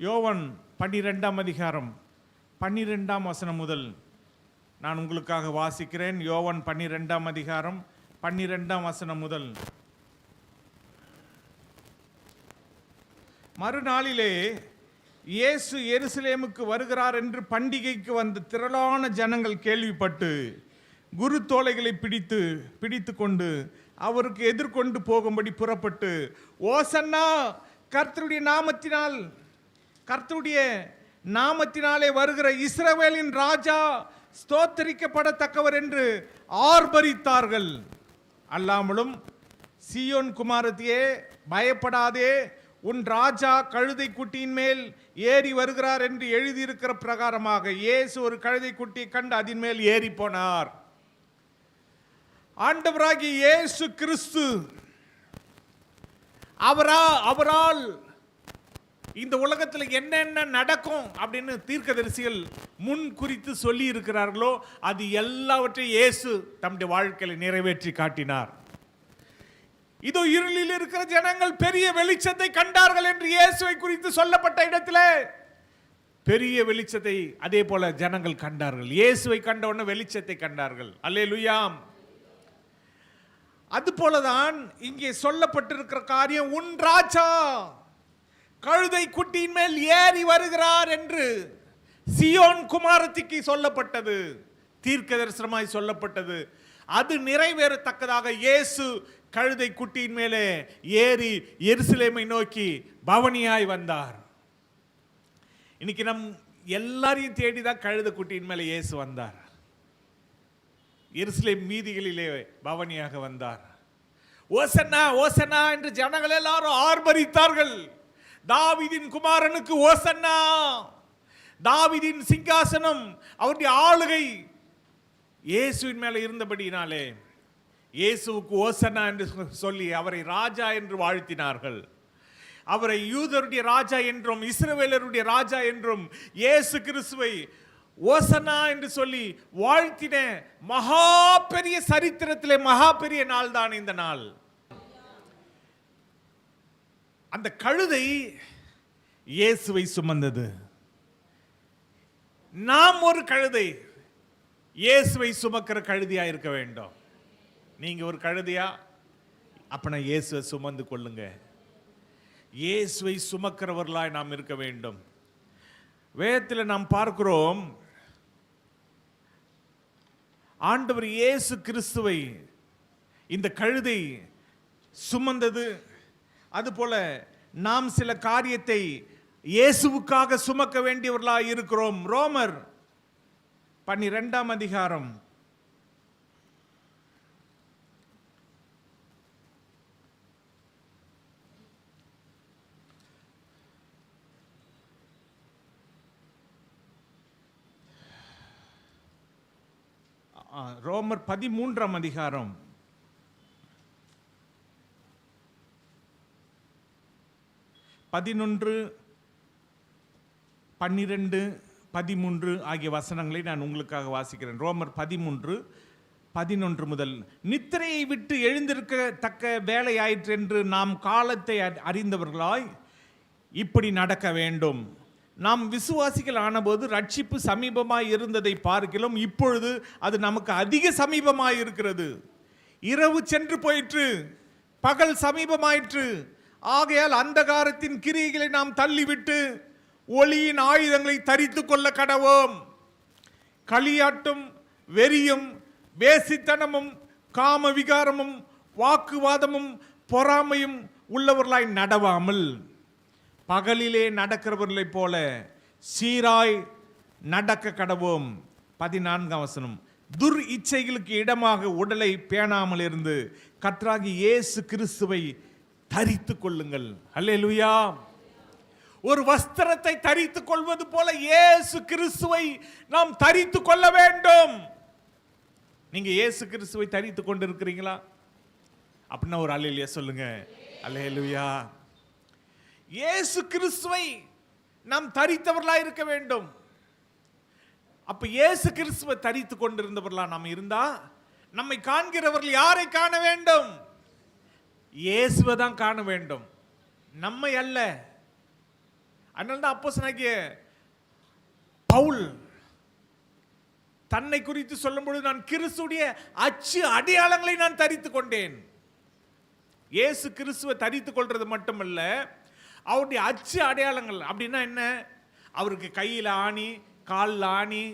யோவான் 12ஆம் அதிகாரம் 12ஆம் வசனம் முதல் நான் உங்களுக்காக வாசிக்கிறேன். யோவான் 12ஆம் அதிகாரம் 12ஆம் வசனம் முதல். மறுநாளிலே இயேசு எருசலேமுக்கு வருகிறார் என்று பண்டிகைக்கு வந்த திரளான ஜனங்கள் கேள்விப்பட்டு குரு தோலைகளை பிடித்து கொண்டு அவருக்கு எதிர்கொண்டு போகும்படி புறப்பட்டு, ஓசன்னா, கர்த்தருடைய நாமத்தினாலே வருகிற இஸ்ரவேலின் ராஜா ஸ்தோத்தரிக்கப்படத்தக்கவர் என்று ஆர்ப்பரித்தார்கள். அல்லாமலும், சீயோன் குமாரத்தியே, பயப்படாதே, உன் ராஜா கழுதை குட்டியின் மேல் ஏறி வருகிறார் என்று எழுதியிருக்கிற பிரகாரமாக இயேசு ஒரு கழுதை குட்டியை கண்டு அதன் மேல் ஏறி போனார். ஆண்டவராகிய இயேசு கிறிஸ்து அவரால் இந்த உலகத்தில் என்னென்ன நடக்கும் அப்படின்னு தீர்க்கதரிசிகள் முன் குறித்து சொல்லி இருக்கிறார்களோ அது எல்லாவற்றையும் இயேசு தம்முடைய வாழ்க்கையில் நிறைவேற்றி காட்டினார். இதோ இருளில் இருக்கிற ஜனங்கள் பெரிய வெளிச்சத்தை கண்டார்கள் என்று இயேசுவை குறித்து சொல்லப்பட்ட இடத்துல பெரிய வெளிச்சத்தை அதே போல ஜனங்கள் கண்டார்கள். இயேசுவை கண்டவுடனே வெளிச்சத்தை கண்டார்கள். அல்லேலூயா. அது போலதான் இங்கே சொல்லப்பட்டிருக்கிற காரியம், உன் ராஜா கழுதை குட்டியின் மேல் ஏறி வருகிறார் என்று சீயோன் குமாரத்திக்கு சொல்லப்பட்டது, தீர்க்க தரிசனமாய் சொல்லப்பட்டது. அது நிறைவேறத்தக்கதாக இயேசு கழுதை குட்டியின் மேலே ஏறி எருசலேமை நோக்கி பவனியாய் வந்தார். இன்னைக்கு நம் எல்லாரையும் தேடிதான் கழுதை குட்டியின் மேலே இயேசு வந்தார். எருசலேம் வீதிகளிலே பவனியாக வந்தார். ஓசன்னா, ஓசன்னா என்று ஜனங்கள் எல்லாரும் ஆர்ப்பரித்தார்கள். தாவீதின் குமாரனுக்கு ஓசன்னா, தாவீதின் சிங்காசனம், அவருடைய ஆளுகை இயேசுவின் மேல இருந்தபடினாலே இயேசுவுக்கு ஓசன்னா என்று சொல்லி அவரை ராஜா என்று வாழ்த்தினார்கள். அவரை யூதருடைய ராஜா என்றும் இஸ்ரவேலருடைய ராஜா என்றும் இயேசு கிறிஸ்துவை ஓசன்னா என்று சொல்லி வாழ்த்தின மகா பெரிய சரித்திரத்திலே மகா பெரிய நாள் தான் இந்த நாள். அந்த கழுதை இயேசுவை சுமந்தது. நாம் ஒரு கழுதை, இயேசுவை சுமக்கிற கழுதியா இருக்க வேண்டும். நீங்க ஒரு கழுதியா? அப்பனா இயேசுவை சுமந்து கொள்ளுங்க. இயேசுவை சுமக்கிறவர்களாய் நாம் இருக்க வேண்டும். வேதத்தில் நாம் பார்க்கிறோம், ஆண்டவர் இயேசு கிறிஸ்துவை இந்த கழுதை சுமந்தது. அதுபோல நாம் சில காரியத்தை இயேசுவுக்காக சுமக்க வேண்டியவர்களாக இருக்கிறோம். ரோமர் 12ஆம் அதிகாரம் 13ஆம் அதிகாரம் 11, 12, 13 ஆகிய வசனங்களை நான் உங்களுக்காக வாசிக்கிறேன். ரோமர் 13, 11 முதல். நித்திரையை விட்டு எழுந்திருக்கத்தக்க வேலையாயிற்று என்று நாம் காலத்தை அறிந்தவர்களாய் இப்படி நடக்க வேண்டும். நாம் விசுவாசிகள் ஆனபோது ரட்சிப்பு சமீபமாய் இருந்ததை பார்க்கிறோம். இப்பொழுது அது நமக்கு அதிக சமீபமாய் இருக்கிறது. இரவு சென்று போயிற்று, பகல் சமீபமாயிற்று. ஆகையால் அந்தகாரத்தின் கிரியைகளை நாம் தள்ளிவிட்டு ஒளியின் ஆயுதங்களை தரித்து கொள்ள கடவோம். களியாட்டும் வெறியும் வேசித்தனமும் காம விகாரமும் வாக்குவாதமும் பொறாமையும் உள்ளவர்களாய் நடவாமல் பகலிலே நடக்கிறவர்களைப் போல சீராய் நடக்க கடவோம். 14ஆம் வசனம். துர் இச்சைகளுக்கு இடமாக உடலை பேணாமல் இருந்து கர்த்தராகிய இயேசு கிறிஸ்துவை தரித்துக் கொள்ளுங்கள். அல்லேலூயா. ஒரு வஸ்திரத்தை தரித்துக் கொள்வது போல இயேசு கிறிஸ்துவை நாம் தரித்துக் கொள்ள வேண்டும். நீங்க இயேசு கிறிஸ்துவை தரித்துக் கொண்டு இருக்கிறீங்களா? அப்படின்னா ஒரு அல்லேலூயா சொல்லுங்க. அல்லேலூயா. இயேசு கிறிஸ்துவை நாம் தரித்தவர்களாக இருக்க வேண்டும். அப்ப இயேசு கிறிஸ்துவை தரித்து கொண்டிருந்தவர்களா நாம் இருந்தா நம்மை காண்கிறவர்கள் யாரை காண வேண்டும்? இயேசுவை தான் காண வேண்டும், நம்மை அல்ல. அதனால தான் அப்போஸ்தலனாகிய பவுல் தன்னை குறித்து சொல்லும் பொழுது, நான் கிறிஸ்துடைய அச்சு அடையாளங்களை நான் தரித்துக் கொண்டேன். இயேசு கிறிஸ்துவை தரித்துக் கொள்றது மட்டுமல்ல, அவருடைய அச்சு அடையாளங்கள். அப்படின்னா என்ன? அவருக்கு கையில் ஆணி, காலில் ஆணி,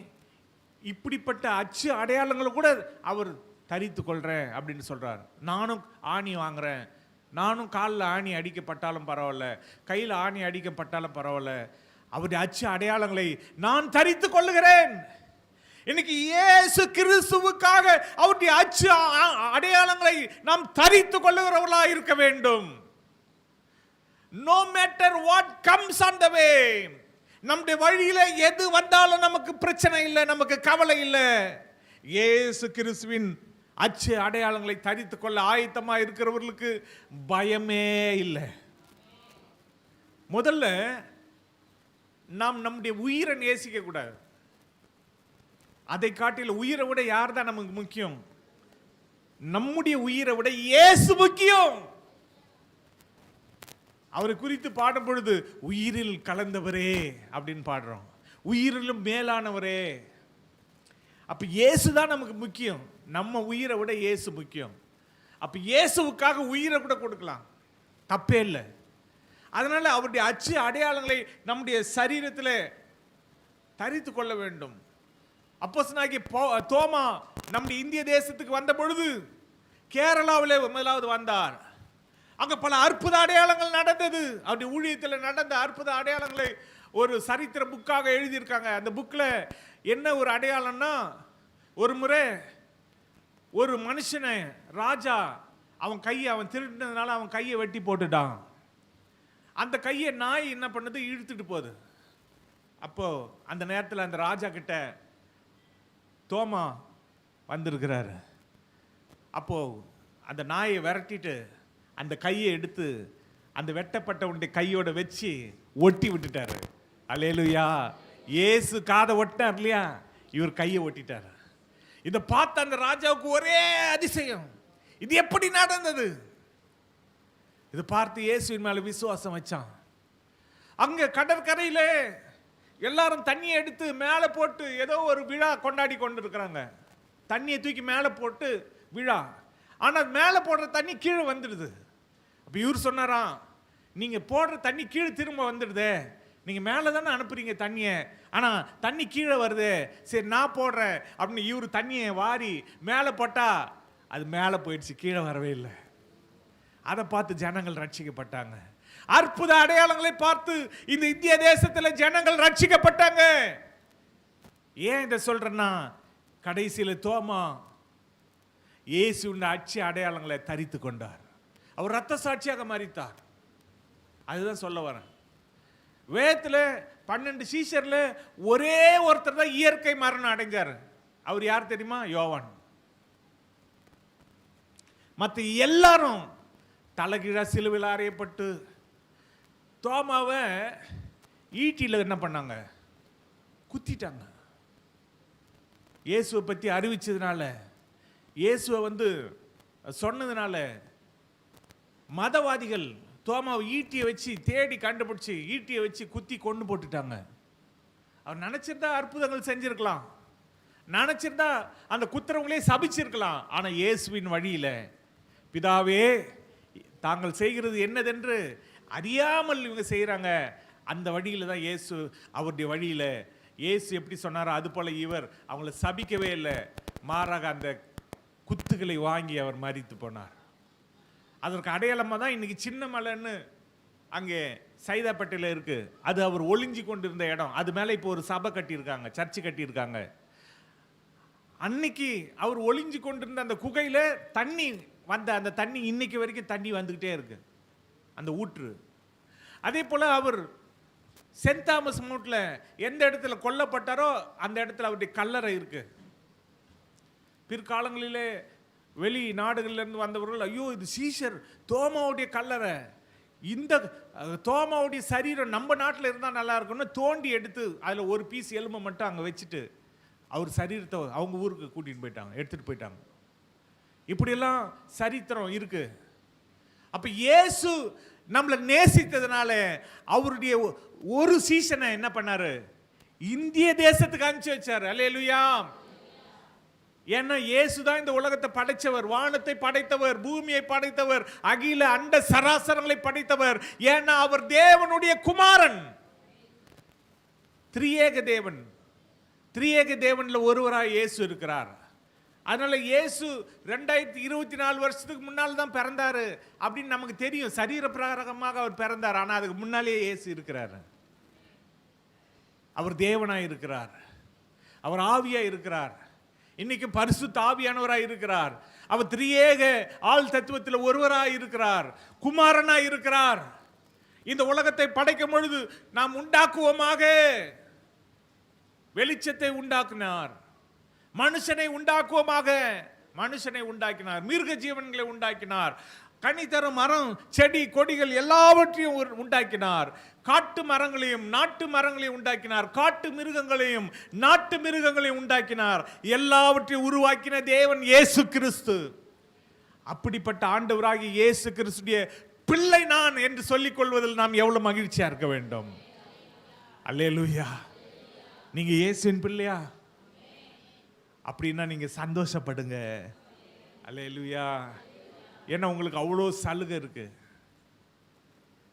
இப்படிப்பட்ட அச்சு அடையாளங்களை கூட அவர் தரித்து கொள்றேன் அப்படின்னு சொல்றார். நானும் ஆணி வாங்குறேன், நானும் காலில் ஆணி அடிக்கப்பட்டாலும் பரவாயில்ல, கையில் ஆணி அடிக்கப்பட்டாலும் பரவாயில்ல, அவருடைய அச்சு அடையாளங்களை நான் தரித்து கொள்ளுகிறேன். இன்னைக்கு இயேசு கிறிஸ்துவுக்காக அவருடைய அச்சு அடையாளங்களை நாம் தரித்து கொள்ளுகிறவர்களா இருக்க வேண்டும். No matter what comes on the way, நம்முடைய வழியில எது வந்தாலும் நமக்கு பிரச்சனை இல்லை, நமக்கு கவலை இல்லை. இயேசு கிறிஸ்துவின் அச்சு அடையாளங்களை தரித்து கொள்ள ஆயத்தமா இருக்கிறவர்களுக்கு பயமே இல்லை. முதல்ல நாம் நம்முடைய உயிரை நேசிக்க கூடாது. அதை காட்டில உயிரை விட யார் தான் நமக்கு முக்கியம்? நம்முடைய உயிரை விட இயேசு முக்கியம். அவரை குறித்து பாடும் பொழுது உயிரில் கலந்தவரே அப்படின்னு பாடுறோம், உயிரிலும் மேலானவரே. அப்ப இயேசு தான் நமக்கு முக்கியம், நம்ம உயிரை விட இயேசு முக்கியம். அப்ப இயேசுவுக்காக உயிரை கூட கொடுக்கலாம், தப்பே இல்லை. அதனால அவருடைய அச்சு அடையாளங்களை நம்முடைய சரீரத்தில் தரித்து கொள்ள வேண்டும். அப்போஸ்தலனாகிய தோமா நம்முடைய இந்திய தேசத்துக்கு வந்த பொழுது கேரளாவிலே முதலாவது வந்தார். அங்க பல அற்புத அடையாளங்கள் நடந்தது. அவருடைய ஊழியத்தில் நடந்த அற்புத அடையாளங்களை ஒரு சரித்திர புக்காக எழுதியிருக்காங்க. அந்த புக்கில் என்ன ஒரு அடையாளம்னா, ஒரு முறை ஒரு மனுஷனை ராஜா அவன் திருடினதுனால அவன் கையை வெட்டி போட்டுட்டான். அந்த கையை நாய் என்ன பண்ணுது, இழுத்துட்டு போகுது. அப்போ அந்த நேரத்தில் அந்த ராஜா கிட்ட தோமா வந்திருக்கிறாரு. அப்போ அந்த நாயை விரட்டிட்டு அந்த கையை எடுத்து அந்த வெட்டப்பட்டவனுடைய கையோட வச்சு ஒட்டி விட்டுட்டாரு. அல்லேலூயா. இயேசு காதை ஒட்டினார் இல்லையா, இவர் கையை ஒட்டிட்டார். இதை பார்த்த அந்த ராஜாவுக்கு ஒரே அதிசயம், இது எப்படி நடந்தது? இதை பார்த்து இயேசுவின் மேல விசுவாசம் வச்சான். அங்க கடற்கரையிலே எல்லாரும் தண்ணியை எடுத்து மேலே போட்டு ஏதோ ஒரு விழா கொண்டாடி கொண்டு இருக்கிறாங்க. தண்ணியை தூக்கி மேலே போட்டு விழா, ஆனால் மேலே போடுற தண்ணி கீழே வந்துடுது. அப்போ இவர் சொன்னாராம், நீங்கள் போடுற தண்ணி கீழே திரும்ப வந்துடுதே, நீங்கள் மேலே தானே அனுப்புறீங்க தண்ணியை, ஆனால் தண்ணி கீழே வருது, சரி நான் போடுறேன் அப்படின்னு இவர் தண்ணியை வாரி மேலே போட்டால் அது மேலே போயிடுச்சு, கீழே வரவே இல்லை. அதை பார்த்து ஜனங்கள் ரட்சிக்கப்பட்டாங்க. அற்புத அடையாளங்களை பார்த்து இந்த இந்திய தேசத்தில் ஜனங்கள் ரட்சிக்கப்பட்டாங்க. ஏன் இதை சொல்றேன்னா, கடைசியில் தோமா இயேசுவின் அச்சு அடையாளங்களை தரித்து கொண்டார். அவர் ரத்த சாட்சியாக மரித்தார். அதுதான் சொல்ல வரேன். வேதத்தில் 12 சீஷர்ல ஒரே ஒருத்தர் தான் இயற்கை மரணம் அடைஞ்சார். அவர் யார் தெரியுமா? யோவான். மற்ற எல்லாரும் தலைகீழா சிலுவையில் அறையப்பட்டு, தோமாவை ஈட்டியில் என்ன பண்ணாங்க, குத்திட்டாங்க. இயேசுவை பற்றி அறிவிச்சதுனால, இயேசுவை சொன்னதுனால மதவாதிகள் தோமாவை ஈட்டியை வச்சு தேடி கண்டுபிடிச்சி ஈட்டியை வச்சு குத்தி கொண்டு போட்டுட்டாங்க. அவர் நினைச்சிருந்தா அற்புதங்கள் செஞ்சிருக்கலாம், நினைச்சிருந்தா அந்த குத்துறவங்களே சபிச்சிருக்கலாம். ஆனால் இயேசுவின் வழியில, பிதாவே தாங்கள் செய்கிறது என்னதென்று அறியாமல் இவங்க செய்கிறாங்க, அந்த வழியில் தான் இயேசு, அவருடைய வழியில் இயேசு எப்படி சொன்னாரோ அது போல இவர் அவங்கள சபிக்கவே இல்லை, மாறாக அந்த குத்துக்களை வாங்கி அவர் மரித்து போனார். அதற்கு அடையாளமாக தான் இன்னைக்கு சின்ன மலைன்னு அங்கே சைதாப்பேட்டையில் இருக்கு. அது அவர் ஒளிஞ்சு கொண்டிருந்த இடம். அது மேலே இப்போ ஒரு சபை கட்டியிருக்காங்க, சர்ச்சு கட்டியிருக்காங்க. அன்னைக்கு அவர் ஒளிஞ்சு கொண்டிருந்த அந்த குகையில் தண்ணி அந்த தண்ணி இன்னைக்கு வரைக்கும் தண்ணி வந்துக்கிட்டே இருக்கு, அந்த ஊற்று. அதே போல அவர் சென்ட் தாமஸ் மவுண்ட்ல எந்த இடத்துல கொல்லப்பட்டாரோ அந்த இடத்துல அவருடைய கல்லறை இருக்கு. பிற்காலங்களிலே வெளி நாடுகளிலிருந்து வந்தவர்கள், ஐயோ இது சீஷர் தோமாவுடைய கல்லறை, இந்த தோமாவுடைய சரீரம் நம்ம நாட்டில் இருந்தால் நல்லா இருக்கும்னு தோண்டி எடுத்து அதில் ஒரு பீஸ் எலும்பை மட்டும் அங்கே வச்சுட்டு அவர் சரீரத்தை அவங்க ஊருக்கு கூட்டிகிட்டு போயிட்டாங்க, எடுத்துகிட்டு போயிட்டாங்க. இப்படியெல்லாம் சரித்திரம் இருக்கு. அப்போ இயேசு நம்மளை நேசித்ததுனால அவருடைய ஒரு சீசனை என்ன பண்ணாரு? இந்திய தேசத்துக்கு அனுப்பிச்சு வச்சாரு. அல்லேலூயா. ஏன்னா இயேசுதான் இந்த உலகத்தை படைத்தவர், வானத்தை படைத்தவர், பூமியை படைத்தவர், அகில அண்ட சராசரங்களை படைத்தவர். ஏன்னா அவர் தேவனுடைய குமாரன். திரியேக தேவன், திரியேக தேவன்ல ஒருவராய் இயேசு இருக்கிறார். அதனால இயேசு 2024 வருஷத்துக்கு முன்னால் தான் பிறந்தாரு அப்படின்னு நமக்கு தெரியும். சரீர பிரகாரமாக அவர் பிறந்தார். ஆனா அதுக்கு முன்னாலே இயேசு இருக்கிறார். அவர் தேவனாய் இருக்கிறார், அவர் ஆவியாய் இருக்கிறார், இன்னைக்கு பரிசுத்த ஆவியானவராய் இருக்கிறார். அவர் திரியேக ஆள் தத்துவத்தில் ஒருவராய் இருக்கிறார், குமாரனாய் இருக்கிறார். இந்த உலகத்தை படைக்கும் பொழுது நாம் உண்டாக்குவோமாக வெளிச்சத்தை உண்டாக்கினார், மனுஷனை உண்டாக்குவோமாக மனுஷனை உண்டாக்கினார், மிருக ஜீவன்களை உண்டாக்கினார், கனி தரும் மரம் செடி கொடிகள் எல்லாவற்றையும் உண்டாக்கினார், காட்டு மரங்களையும் நாட்டு மரங்களையும் உண்டாக்கினார், காட்டு மிருகங்களையும் நாட்டு மிருகங்களையும் உண்டாக்கினார். எல்லாவற்றையும் உருவாக்கின தேவன் இயேசு கிறிஸ்து. அப்படிப்பட்ட ஆண்டவராகிய இயேசு கிறிஸ்துடைய பிள்ளை நான் என்று சொல்லிக் கொள்வதில் நாம் எவ்வளவு மகிழ்ச்சியா இருக்க வேண்டும். அல்லேலூயா. நீங்க இயேசுவின் பிள்ளையா? அப்படின்னா நீங்க சந்தோஷப்படுங்க. அல்லேலூயா. ஏன்னா உங்களுக்கு அவ்வளோ சலுகை இருக்கு.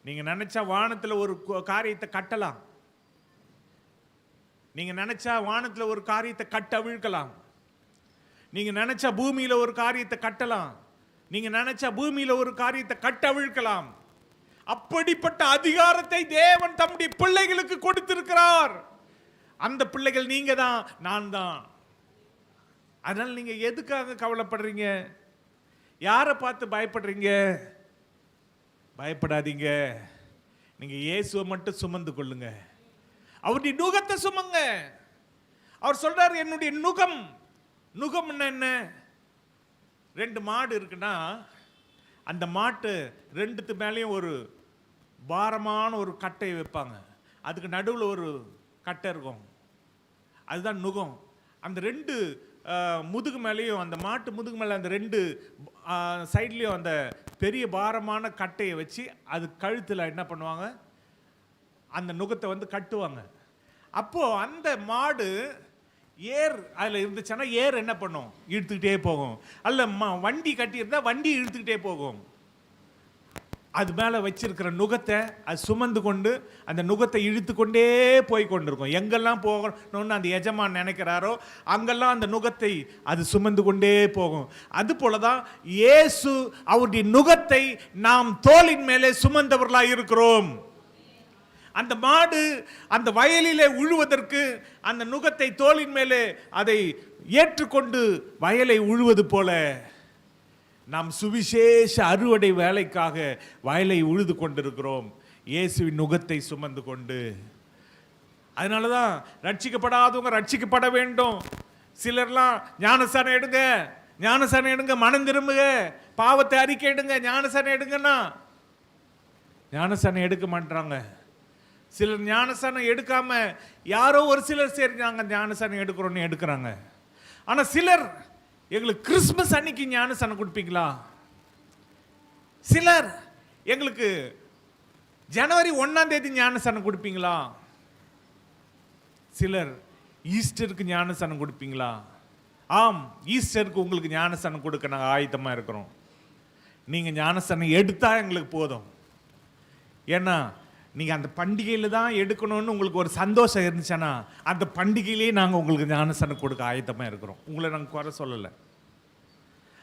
நீங்க நினைச்சா வானத்துல ஒரு காரியத்தை கட்டலாம், நீங்க நினைச்சா வானத்துல ஒரு காரியத்தை கட்ட அவிழ்க்கலாம், நீங்க நினைச்சா பூமியில ஒரு காரியத்தை கட்டலாம், நீங்க நினைச்சா பூமியில ஒரு காரியத்தை கட்ட அவிழ்க்கலாம். அப்படிப்பட்ட அதிகாரத்தை தேவன் தம்முடைய பிள்ளைகளுக்கு கொடுத்திருக்கிறார். அந்த பிள்ளைகள் நீங்க தான், நான் தான். அதனால நீங்க எதுக்காக கவலைப்படுறீங்க? யாரை பார்த்து பயப்படுறீங்க? பயப்படாதீங்க. நீங்க இயேசுவை மட்டும் சுமந்து கொள்ளுங்க, அவருடைய நுகத்தை சுமங்க. அவர் சொல்றாரு, என்னுடைய நுகம். நுகம் என்ன? 2 மாடு இருக்குன்னா அந்த மாட்டு 2த்து மேலேயும் ஒரு பாரமான ஒரு கட்டை வைப்பாங்க, அதுக்கு நடுவில் ஒரு கட்டை இருக்கும், அதுதான் நுகம். அந்த 2 முதுகு மேலேயும், அந்த மாட்டு முதுகு மேலே அந்த 2 சைட்லேயும் அந்த பெரிய பாரமான கட்டையை வச்சு அது கழுத்தில் என்ன பண்ணுவாங்க? அந்த நுகத்தை கட்டுவாங்க. அப்போ அந்த மாடு ஏர் அதில் இருந்துச்சுன்னா ஏர் என்ன பண்ணும்? இழுத்துக்கிட்டே போகும். அல்ல வண்டி கட்டியிருந்தா வண்டி இழுத்துக்கிட்டே போகும். அது மேலே வச்சிருக்கிற நுகத்தை அது சுமந்து கொண்டு அந்த நுகத்தை இழுத்து கொண்டே போய் கொண்டிருக்கும். எங்கெல்லாம் போகணும்னு அந்த எஜமான் நினைக்கிறாரோ அங்கெல்லாம் அந்த நுகத்தை அது சுமந்து கொண்டே போகும். அது போலதான் இயேசு அவருடைய நுகத்தை நாம் தோளின் மேலே சுமந்தவர்களாக இருக்கிறோம். அந்த மாடு அந்த வயலிலே உழுவதற்கு அந்த நுகத்தை தோளின் மேலே அதை ஏற்றுக்கொண்டு வயலை உழுவது போல நாம் சுவிசேஷ அறுவடை வேலைக்காக வயலை உழுது கொண்டிருக்கிறோம், இயேசுவின் நுகத்தை சுமந்து கொண்டு. அதனாலதான் ரட்சிக்கப்படாதவங்க ரட்சிக்கப்பட வேண்டும். சிலர்லாம் ஞானஸ்நானம் எடுங்க, ஞானஸ்நானம் எடுங்க, மனம் திரும்புங்க, பாவத்தை அறிக்கை எடுங்க, ஞானஸ்நானம் எடுங்கன்னா ஞானஸ்நானம் எடுக்க மாட்டாங்க. சிலர் ஞானஸ்நானம் எடுக்காம யாரோ ஒரு சிலர் சரி நாங்கள் ஞானஸ்நானம் எடுக்கிறோன்னு எடுக்கிறாங்க. ஆனா சிலர் எங்களுக்கு கிறிஸ்துமஸ் அன்னைக்கு ஞானஸ்நானம் கொடுப்பீங்களா? சிலர் எங்களுக்கு ஜனவரி 1ஆம் தேதி ஞானஸ்நானம் கொடுப்பீங்களா? சிலர் ஈஸ்டருக்கு ஞானஸ்நானம் கொடுப்பீங்களா? ஆம், ஈஸ்டருக்கு உங்களுக்கு ஞானஸ்நானம் கொடுக்க நாங்கள் ஆயத்தமாக இருக்கிறோம். நீங்கள் ஞானஸ்நானம் எடுத்தா எங்களுக்கு போதும். ஏன்னா நீங்கள் அந்த பண்டிகையில் தான் எடுக்கணும்னு உங்களுக்கு ஒரு சந்தோஷம் இருந்துச்சுன்னா அந்த பண்டிகையிலேயே நாங்கள் உங்களுக்கு ஞானஸ்நானம் கொடுக்க ஆயத்தமாக இருக்கிறோம். உங்களை நாங்கள் குறை சொல்லலை.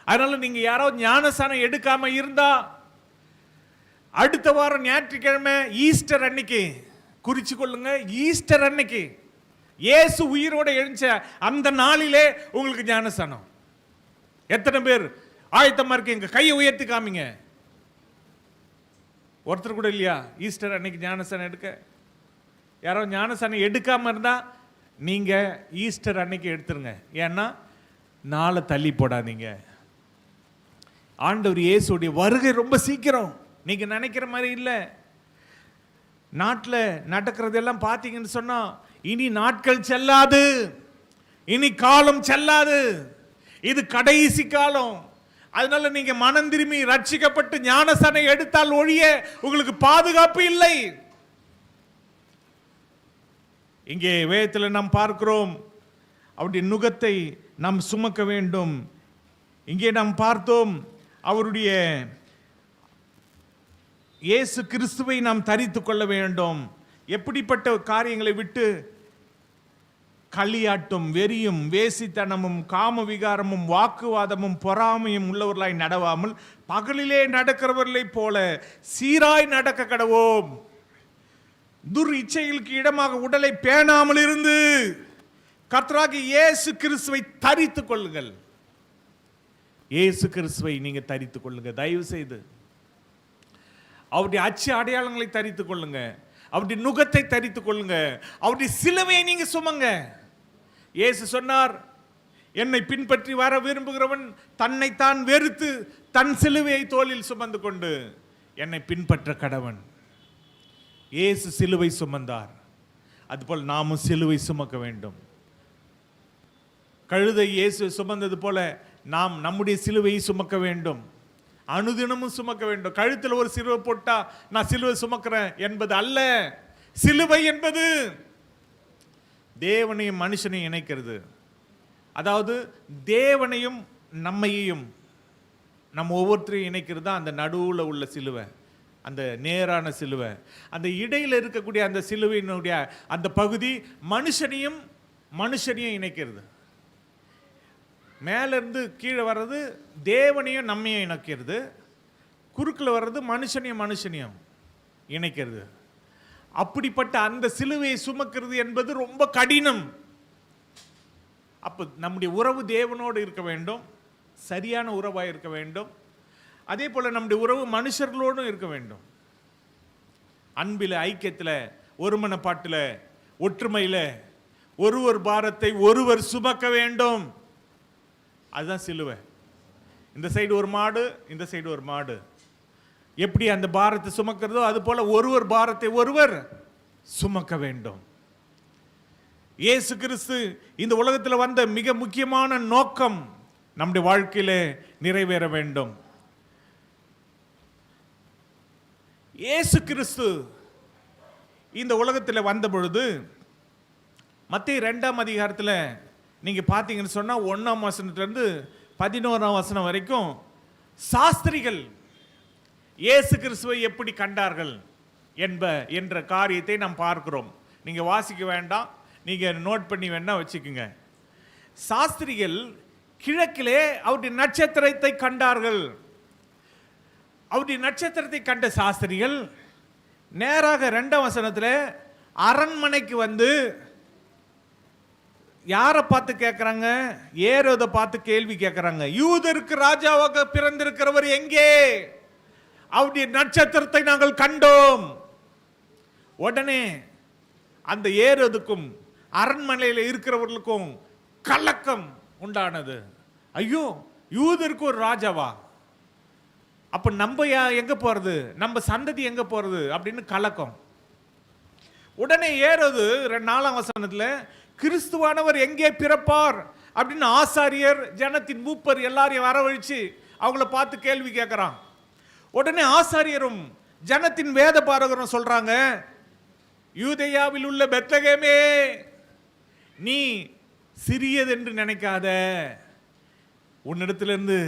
அதனால நீங்கள் யாராவது ஞானஸ்நானம் எடுக்காம இருந்தா அடுத்த வாரம் ஞாயிற்றுக்கிழமை ஈஸ்டர் அன்னைக்கு குறிச்சு கொள்ளுங்க. ஈஸ்டர் அன்னைக்கு இயேசு உயிரோட எழுந்த அந்த நாளிலே உங்களுக்கு ஞானஸ்நானம். எத்தனை பேர் ஆயத்தமா இருக்கீங்க? கையை உயர்த்தி காமிங்க. ஒருத்தர் கூட இல்லையா ஈஸ்டர் அன்னைக்கு ஞானஸ்நானம் எடுக்க? யாரோ ஞானஸ்நானம் எடுக்காம இருந்தா நீங்க ஈஸ்டர் அன்னைக்கு எடுத்துருங்க. ஏன்னா நாளை தள்ளி போடாதீங்க. ஆண்டவர் இயேசுடைய வருகை ரொம்ப சீக்கிரம், நீங்க நினைக்கிற மாதிரி இல்லை. நாட்டில் நடக்கிறதெல்லாம் பார்த்தீங்கன்னு சொன்னா இனி நாட்கள் செல்லாது, இனி காலம் செல்லாது, இது கடைசி காலம். அதனால நீங்க மனம் திரும்பி ரட்சிக்கப்பட்டு ஞானசனை எடுத்தால் ஒழிய உங்களுக்கு பாதுகாப்பு இல்லை. இங்கே வேதத்தில் நாம் பார்க்கிறோம், அவருடைய நுகத்தை நாம் சுமக்க வேண்டும். இங்கே நாம் பார்த்தோம், அவருடைய இயேசு கிறிஸ்துவை நாம் தரித்துக் கொள்ள வேண்டும். எப்படிப்பட்ட காரியங்களை விட்டு களியாட்டும் வெறியும் வேசித்தனமும் காம விகாரமும் வாக்குவாதமும் பொறாமையும் உள்ளவர்களாய் நடவாமல் பகலிலே நடக்கிறவர்களை போல சீராய் நடக்க கடவோம். துர் இச்சைகளுக்கு இடமாக உடலை பேணாமல் இருந்து கர்த்தராகிய இயேசு கிறிஸ்துவை தரித்துக் கொள்ளுங்கள். இயேசு கிறிஸ்துவை நீங்க தரித்துக் கொள்ளுங்க. தயவு செய்து அவருடைய அச்சு அடையாளங்களை தரித்துக் கொள்ளுங்க. அவருடைய நுகத்தை தரித்துக் கொள்ளுங்க. அவருடைய சிலுவையை நீங்க சுமங்க. இயேசு சொன்னார், என்னை பின்பற்றி வர விரும்புகிறவன் தன்னைத்தான் வெறுத்து தன் சிலுவையை தோளில் சுமந்து கொண்டு என்னை பின்பற்ற கடவன். இயேசு சிலுவை சுமந்தார், அதுபோல் நாமும் சிலுவை சுமக்க வேண்டும். கழுதை இயேசு சுமந்தது போல நாம் நம்முடைய சிலுவையை சுமக்க வேண்டும். அனுதினமும் சுமக்க வேண்டும். கழுத்தில் ஒரு சிலுவை போட்டா நான் சிலுவை சுமக்கிறேன் என்பது அல்ல. சிலுவை என்பது தேவனையும் மனுஷனையும் இணைக்கிறது. அதாவது தேவனையும் நம்மையும் நம்ம ஒவ்வொருத்தரையும் இணைக்கிறது தான் அந்த நடுவில் உள்ள சிலுவை, அந்த நேரான சிலுவை. அந்த இடையில் இருக்கக்கூடிய அந்த சிலுவையினுடைய அந்த பகுதி மனுஷனையும் இணைக்கிறது. மேலிருந்து கீழே வர்றது தேவனையும் நம்மையும் இணைக்கிறது. குறுக்கில் வர்றது மனுஷனையும் இணைக்கிறது. அப்படிப்பட்ட அந்த சிலுவையை சுமக்கிறது என்பது ரொம்ப கடினம். அப்போ நம்முடைய உறவு தேவனோடு இருக்க வேண்டும், சரியான உறவாக இருக்க வேண்டும். அதே போல் நம்முடைய உறவு மனுஷர்களோடும் இருக்க வேண்டும். அன்பில், ஐக்கியத்தில், ஒருமனப்பாட்டில், ஒற்றுமையில் ஒருவர் பாரத்தை ஒருவர் சுமக்க வேண்டும். அதுதான் சிலுவை. இந்த சைடு ஒரு மாடு, இந்த சைடு ஒரு மாடு. எப்படி அந்த பாரத்தை சுமக்கிறதோ அது போல ஒருவர் பாரத்தை ஒருவர் சுமக்க வேண்டும். இயேசு கிறிஸ்து இந்த உலகத்தில் வந்த மிக முக்கியமான நோக்கம் நம்முடைய வாழ்க்கையிலே நிறைவேற வேண்டும். இயேசு கிறிஸ்து இந்த உலகத்தில் வந்த பொழுது மத்தேயு 2ஆம் அதிகாரத்தில் நீங்க பார்த்தீங்கன்னு சொன்னா 1ஆம் வசனத்திலிருந்து 11ஆம் வசனம் வரைக்கும் சாஸ்திரிகள் இயேசு கிறிஸ்துவை எப்படி கண்டார்கள் என்ற காரியத்தை நாம் பார்க்கிறோம். நீங்க வாசிக்க வேண்டாம், நீங்க நோட் பண்ணி வேணா வச்சுக்கோங்க. சாஸ்திரிகள் கிழக்கிலே அவருடைய நட்சத்திரத்தை கண்டார்கள். அவருடைய நட்சத்திரத்தை கண்ட சாஸ்திரிகள் நேராக 2ஆம் வசனத்தில் அரண்மனைக்கு வந்து யாரை பார்த்து கேட்குறாங்க? ஏரோதை பார்த்து கேள்வி கேட்குறாங்க. யூதருக்கு ராஜாவாக பிறந்திருக்கிறவர் எங்கே? அவருடைய நட்சத்திரத்தை நாங்கள் கண்டோம். உடனே அந்த ஏரோதுக்கும் அரண்மனையில் இருக்கிறவர்களுக்கும் கலக்கம் உண்டானது. ஐயோ, யூதருக்கு ஒரு ராஜாவா? அப்ப நம்ம எங்க போறது, நம்ம சந்ததி எங்க போறது அப்படின்னு கலக்கம். உடனே ஏரோது 4ஆம் வசனத்தில் கிறிஸ்துவானவர் எங்கே பிறப்பார் அப்படின்னு ஆசாரியர், ஜனத்தின் மூப்பர் எல்லாரையும் வரவழைச்சு அவங்கள பார்த்து கேள்வி கேட்கிறான். உடனே ஆசாரியரும் ஜனத்தின் வேத பாரகரும் சொல்றாங்க, யூதேயாவில் உள்ள பெத்லகேமே, நீ சிறியது என்று நினைக்காத, உன்னிடத்திலிருந்து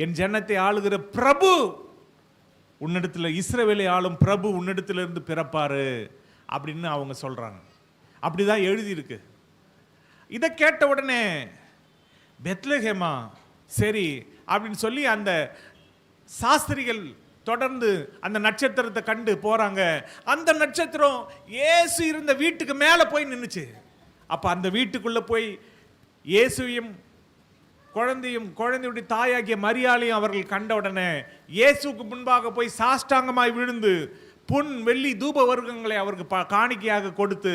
என் ஜனத்தை ஆளுகிற பிரபு, உன்னிடத்தில் இஸ்ரவேலை ஆளும் பிரபு உன்னிடத்திலிருந்து பிறப்பாரு அப்படின்னு அவங்க சொல்றாங்க. அப்படிதான் எழுதியிருக்கு. இதை கேட்ட உடனே பெத்லகேமா சரி அப்படின்னு சொல்லி அந்த சாஸ்திரிகள் தொடர்ந்து அந்த நட்சத்திரத்தை கண்டு போறாங்க. அந்த நட்சத்திரம் இயேசு இருந்த வீட்டுக்கு மேலே போய் நின்னுச்சு. அப்ப அந்த வீட்டுக்குள்ள போய் இயேசுவையும் குழந்தையுடைய தாயாகிய மரியாளையும் அவர்கள் கண்ட உடனே இயேசுக்கு முன்பாக போய் சாஷ்டாங்கமாய் விழுந்து பொன் வெள்ளி தூப வர்க்கங்களை அவருக்கு காணிக்கையாக கொடுத்து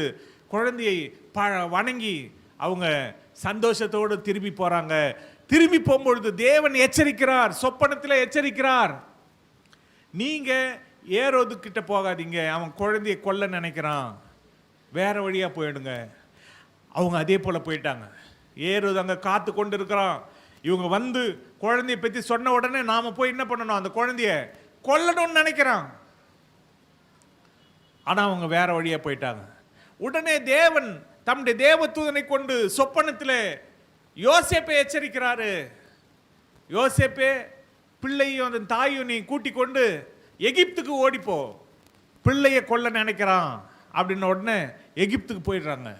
குழந்தையை வணங்கி அவங்க சந்தோஷத்தோடு திரும்பி போறாங்க. திரும்பி போகும்பொழுது தேவன் எச்சரிக்கிறார், சொப்பனத்தில் எச்சரிக்கிறார், நீங்க ஏரோது கிட்ட போகாதீங்க, அவன் குழந்தையை கொல்ல நினைக்கிறான், வேற வழியா போயிடுங்க. அவங்க அதே போல போயிட்டாங்க. ஏரோது அங்க காத்து கொண்டு இருக்கிறான். இவங்க வந்து குழந்தைய பற்றி சொன்ன உடனே நாம போய் என்ன பண்ணணும், அந்த குழந்தைய கொல்லணும்னு நினைக்கிறான். ஆனா அவங்க வேற வழியா போயிட்டாங்க. உடனே தேவன் தம்முடைய தேவதூதனை கொண்டு சொப்பனத்திலே யோசேப்பை எச்சரிக்கிறாரு. யோசேப்பே, பிள்ளையும் அந்த தாயும் நீ கூட்டி கொண்டு எகிப்துக்கு ஓடிப்போ, பிள்ளைய கொல்ல நினைக்கிறான் அப்படின்ன உடனே எகிப்துக்கு போயிடுறாங்க.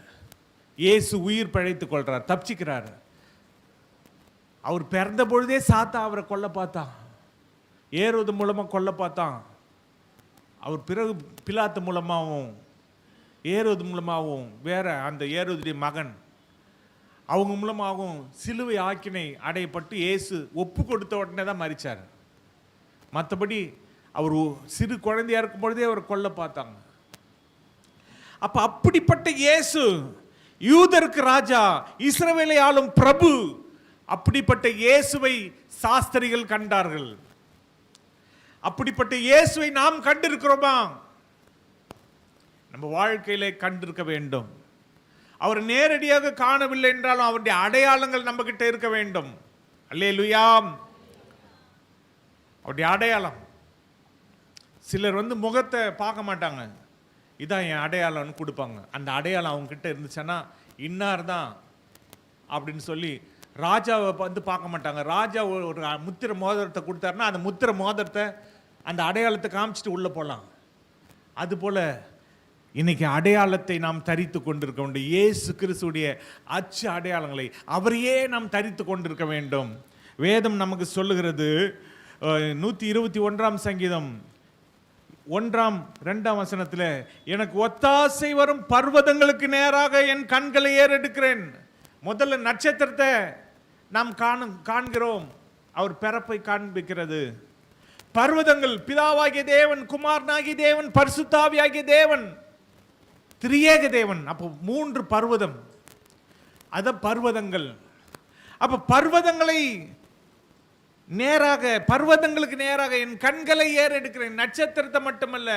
இயேசு உயிர் பிழைத்துக் கொள்றார், தப்பிச்சுக்கிறார். அவர் பிறந்த பொழுதே சாத்தா அவரை கொல்ல பார்த்தான், ஏரோது மூலமா கொல்ல பார்த்தான். அவர் பிறகு பிலாத்து மூலமாகவும் ஏரோது மூலமாகவும் வேற அந்த ஏரோதுடைய மகன் அவங்க மூலமாகவும் சிலுவை ஆக்கினை அடையப்பட்டு இயேசு ஒப்பு கொடுத்த உடனே தான் மரிச்சார். மற்றபடி அவர் சிறு குழந்தையா இருக்கும் பொழுதே அவர் கொல்ல பார்த்தாங்க. அப்ப அப்படிப்பட்ட இயேசு யூதருக்கு ராஜா, இஸ்ரவேலை ஆளும் பிரபு. அப்படிப்பட்ட இயேசுவை சாஸ்திரிகள் கண்டார்கள். அப்படிப்பட்ட இயேசுவை நாம் கண்டிருக்கிறோமா? நம்ம வாழ்க்கையில கண்டிருக்க வேண்டும். அவர் நேரடியாக காணவில்லை என்றாலும் அவருடைய அடையாளங்கள் நம்ம கிட்ட இருக்க வேண்டும். அல்லேலூயா. அவருடைய அடையாளம். சிலர் வந்து முகத்தை பார்க்க மாட்டாங்க, இதான் என் அடையாளம்னு கொடுப்பாங்க. அந்த அடையாளம் அவங்க கிட்ட இருந்துச்சுன்னா இன்னார் தான் அப்படின்னு சொல்லி ராஜாவை வந்து பார்க்க மாட்டாங்க. ராஜா ஒரு முத்திரை மோதிரத்தை கொடுத்தாருன்னா அந்த முத்திரை மோதிரத்தை அந்த அடையாளத்தை காமிச்சிட்டு உள்ள போகலாம். அதுபோல இன்னைக்கு அடையாளத்தை நாம் தரித்து கொண்டிருக்க வேண்டும். இயேசு கிறிஸ்துடைய அச்சு அடையாளங்களை அவரையே நாம் தரித்து கொண்டிருக்க வேண்டும். வேதம் நமக்கு சொல்லுகிறது, 121 சங்கீதம் 1-2 எனக்கு ஒத்தாசை வரும் பர்வதங்களுக்கு நேராக என் கண்களை ஏறெடுக்கிறேன். முதல்ல நட்சத்திரத்தை நாம் காண்கிறோம், அவர் பிறப்பை காண்பிக்கிறது. பர்வதங்கள் பிதாவாகிய தேவன், குமாரனாகிய தேவன், பரிசுத்தாவியாகிய தேவன், திரியேக தேவன். அப்போ 3 பர்வதம், அத பர்வதங்கள். அப்ப பர்வதங்களை நேராக, பர்வதங்களுக்கு நேராக என் கண்களை ஏறெடுக்கிறேன். நட்சத்திரத்தை மட்டுமல்ல,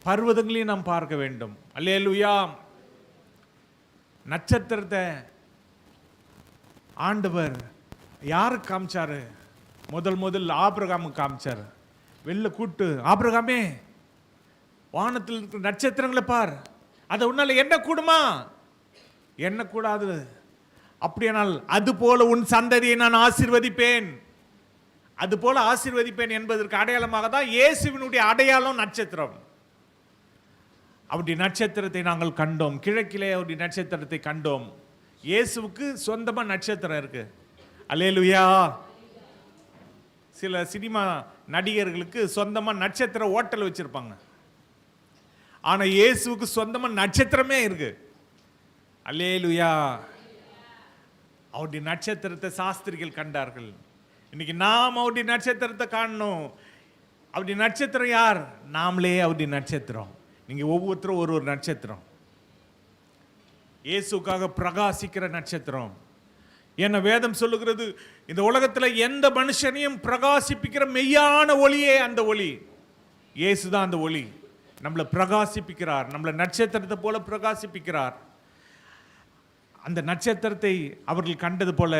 பர்வதங்களையும் நாம் பார்க்க வேண்டும். அல்லேலூயா. நட்சத்திரத்தை ஆண்டவர் யாருக்கு காமிச்சாரு? முதல் ஆபிரகாமுக்கு காமிச்சார். வெளில கூட்டு, ஆபிரகாமே வானத்தில் இருக்கிற நட்சத்திரங்களை பார், அதை உன்னால என்ன கூடுமா? என்ன கூடாது. அப்படியானால் அது போல உன் சந்ததியை நான் ஆசீர்வதிப்பேன், அது போல ஆசீர்வதிப்பேன் என்பதற்கு அடையாளமாக தான் இயேசுவினுடைய அடையாளம் நட்சத்திரம். அவருடைய நட்சத்திரத்தை நாங்கள் கண்டோம். கிழக்கிலே அவருடைய நட்சத்திரத்தை கண்டோம். இயேசுவுக்கு சொந்தமா நட்சத்திரம் இருக்கு. அல்லேலூயா. சில சினிமா நடிகர்களுக்கு சொந்தமா நட்சத்திர ஹோட்டல் வச்சிருப்பாங்க. ஆனா இயேசுவுக்கு சொந்தமா நட்சத்திரமே இருக்கு. அல்லேலூயா. அவருடைய நட்சத்திரத்தை சாஸ்திரிகள் கண்டார்கள். இன்னைக்கு நாம் அவருடைய நட்சத்திரத்தை காணணும். அவருடைய நட்சத்திரம் யார்? நாமளே அவருடைய நட்சத்திரம். நீங்க ஒவ்வொருத்தரும் ஒரு நட்சத்திரம். இயேசுக்காக பிரகாசிக்கிற நட்சத்திரம். என்ன வேதம் சொல்லுகிறது, இந்த உலகத்தில் எந்த மனுஷனையும் பிரகாசிப்பிக்கிற மெய்யான ஒளியே அந்த ஒளி. இயேசுதான் அந்த ஒளி. நம்மளை பிரகாசிப்பிக்கிறார், நம்மளை நட்சத்திரத்தை போல பிரகாசிப்பிக்கிறார். அந்த நட்சத்திரத்தை அவர்கள் கண்டது போல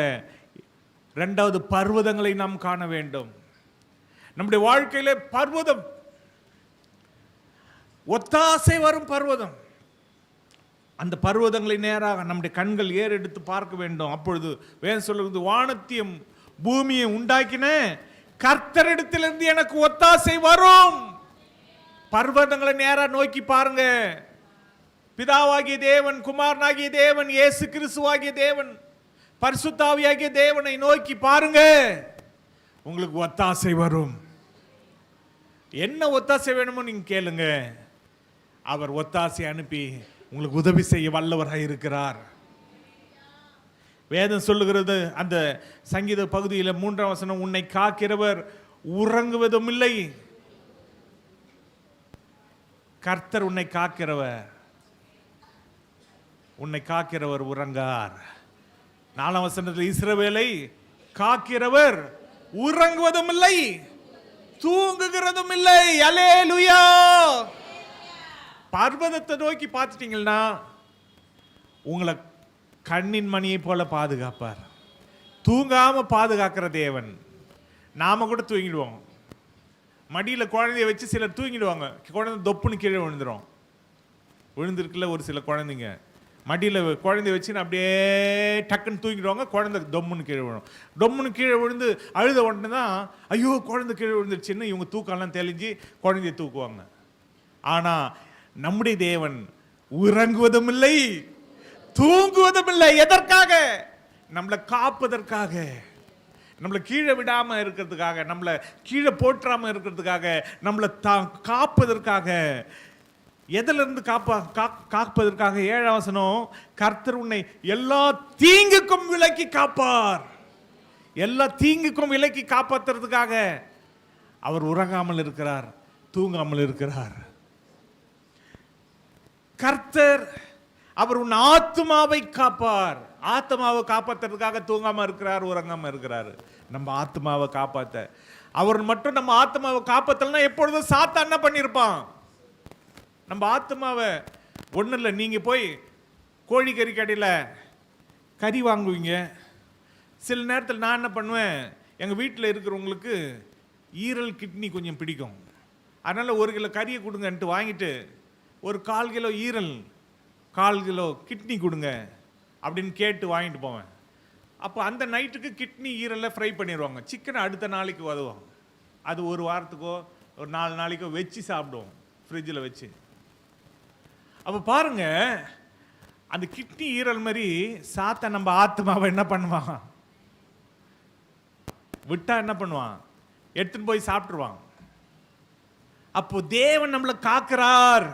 2வது பர்வதங்களை நாம் காண வேண்டும். நம்முடைய வாழ்க்கையிலே பர்வதம், ஒத்தாசை வரும் பர்வதம். அந்த பர்வதங்களை நேராக நம்முடைய கண்கள் ஏறெடுத்து பார்க்க வேண்டும். அப்பொழுது வேதம் சொல்லுகிறது, வானத்தையும் பூமியை உண்டாக்கின கர்த்தரிடத்திலிருந்து எனக்கு ஒத்தாசை வரும். பர்வதங்களை நேரா நோக்கி பாருங்க. பிதாவாகிய தேவன், குமாரனாகிய தேவன், இயேசு கிறிஸ்துவாகிய தேவன், பரிசுத்தாவியாகிய தேவனை நோக்கி பாருங்க, உங்களுக்கு ஒத்தாசை வரும். என்ன ஒத்தாசை வேணுமோ நீங்க கேளுங்க, அவர் ஒத்தாசை அனுப்பி உங்களுக்கு உதவி செய்ய வல்லவராக இருக்கிறார். வேதம் சொல்லுகிறது அந்த சங்கீத பகுதியில் 3ஆம் வசனம், உன்னை காக்கிறவர் உறங்குவதும் இல்லை. கர்த்தர் உன்னை காக்கிறவர், உன்னை காக்கிறவர் உறங்கார். 4ஆம் வசனத்தில் இஸ்ரவேலை காக்கிறவர் உறங்குவதும் இல்லை, தூங்குகிறதும் இல்லை. அல்லேலூயா. பர்வதத்தை நோக்கி பார்த்துட்டீங்கன்னா உங்களை கண்ணின் மணியை போல பாதுகாப்பார். தூங்காம பாதுகாக்கிற தேவன். நாம கூட தூங்கிடுவோம். மடியில் குழந்தைய வச்சு சிலர் தூங்கிடுவாங்க, குழந்தை தொப்புன்னு கீழே விழுந்துடும். விழுந்திருக்குல்ல ஒரு சில குழந்தைங்க, மடியில் குழந்தைய வச்சுன்னு அப்படியே டக்குன்னு தூங்கிடுவாங்க, குழந்தை தொம்முன்னு கீழே விழும். தொம்முன்னு கீழே விழுந்து அழுத உடனே தான் ஐயோ குழந்தை கீழே விழுந்துருச்சுன்னு இவங்க தூக்கம்லாம் தெளிஞ்சு குழந்தைய தூக்குவாங்க. ஆனால் நம்முடைய தேவன் உறங்குவதும் இல்லை, தூங்குவதும் இல்லை. எதற்காக? நம்மளை காப்பதற்காக, நம்மளை கீழே விடாம இருக்கிறதுக்காக, நம்மளை கீழே போற்றாம இருக்கிறதுக்காக, நம்மளை காப்பதற்காக. எதிலிருந்து காப்பதற்காக? 7ஆம் வசனம், கர்த்தர் உன்னை எல்லா தீங்குக்கும் விலக்கி காப்பார். எல்லா தீங்குக்கும் விலக்கி காப்பாத்துறதுக்காக அவர் உறங்காமல் இருக்கிறார், தூங்காமல் இருக்கிறார். கர்த்தர் அவர் உன் ஆத்துமாவை காப்பார். ஆத்மாவை காப்பாத்துறதுக்காக தூங்காம இருக்கிறார், உறங்காம இருக்கிறாரு. நம்ம ஆத்மாவை காப்பாத்த அவர் மட்டும் நம்ம ஆத்மாவை காப்பாத்தலன்னா எப்பொழுதும் சாத்தான் என்ன பண்ணியிருப்பான்? நம்ம ஆத்மாவை ஒன்றும் இல்லை. நீங்கள் போய் கோழிக்கறி கடையில் கறி வாங்குவீங்க. சில நேரத்தில் நான் என்ன பண்ணுவேன், எங்கள் வீட்டில் இருக்கிறவங்களுக்கு ஈரல் கிட்னி கொஞ்சம் பிடிக்கும், அதனால் 1 கிலோ கறியை கொடுங்கன்ட்டு வாங்கிட்டு ஒரு 1/4 கிலோ ஈரல் 1/4 கிலோ கிட்னி கொடுங்க அப்படின்னு கேட்டு வாங்கிட்டு போவேன். அப்போ அந்த நைட்டுக்கு கிட்னி ஈரலில் ஃப்ரை பண்ணிடுவாங்க. சிக்கனை அடுத்த நாளைக்கு உதவும். அது 1 வாரத்துக்கோ ஒரு 4 நாளைக்கோ வச்சு சாப்பிடுவோம் ஃப்ரிட்ஜில் வச்சு. அப்போ பாருங்க, அந்த கிட்னி ஈரல் மாதிரி சாத்த நம்ம ஆத்மாவை என்ன பண்ணுவான்? விட்டா என்ன பண்ணுவான்? எடுத்துன்னு போய் சாப்பிட்டுருவான். அப்போ தேவன் நம்மளை காக்கிறார்,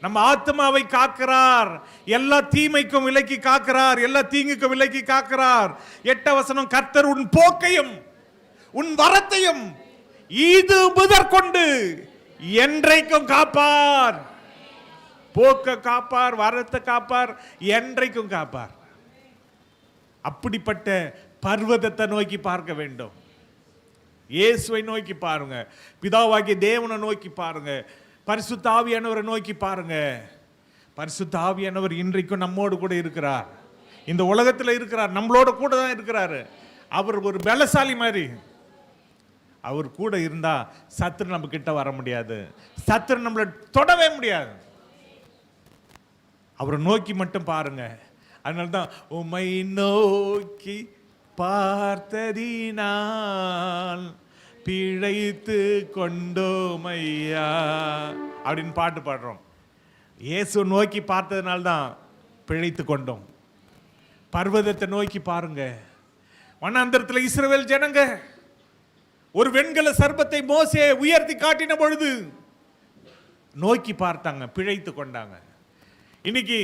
நம்ம ஆத்மாவை காக்கிறார், எல்லா தீமைக்கும் விலக்கி காக்கிறார், எல்லா தீங்குக்கும் விலக்கி காக்கிறார். 8ஆம் வசனம், கர்த்தர் உன் போக்கையும் உன் வரத்தையும் இது முதற்கொண்டு என்றைக்கும் காப்பார். போக்க காப்பார், வரத்தை காப்பார், என்றைக்கும் காப்பார். அப்படிப்பட்ட பர்வதத்தை நோக்கி பார்க்க வேண்டும். இயேசுவை நோக்கி பாருங்க, பிதாவாகிய தேவனை நோக்கி பாருங்க, பரிசுத்த ஆவியானவரை நோக்கி பாருங்க. பரிசுத்த ஆவியானவர் இன்றைக்கும் நம்மோடு கூட இருக்கிறார், இந்த உலகத்தில் இருக்கிறார், நம்மளோட கூட தான் இருக்கிறாரு. அவர் ஒரு பலசாலி மாதிரி. அவர் கூட இருந்தா சத்துரு நம்ம கிட்ட வர முடியாது, சத்துரு நம்மளை தொடவே முடியாது. அவரை நோக்கி மட்டும் பாருங்க. அதனால தான் உம்மை நோக்கி பார்த்ததினால் பிழைத்து கொண்டோமையா அப்படின்னு பாட்டு பாடுறோம். இயேசு நோக்கி பார்த்ததுனால தான் பிழைத்து கொண்டோம். பர்வதத்தை நோக்கி பாருங்க. வனாந்தரத்தில் இஸ்ரவேல் ஜனங்க ஒரு வெண்கல சர்ப்பத்தை மோசே உயர்த்தி காட்டின பொழுது நோக்கி பார்த்தாங்க, பிழைத்து கொண்டாங்க. இன்னைக்கு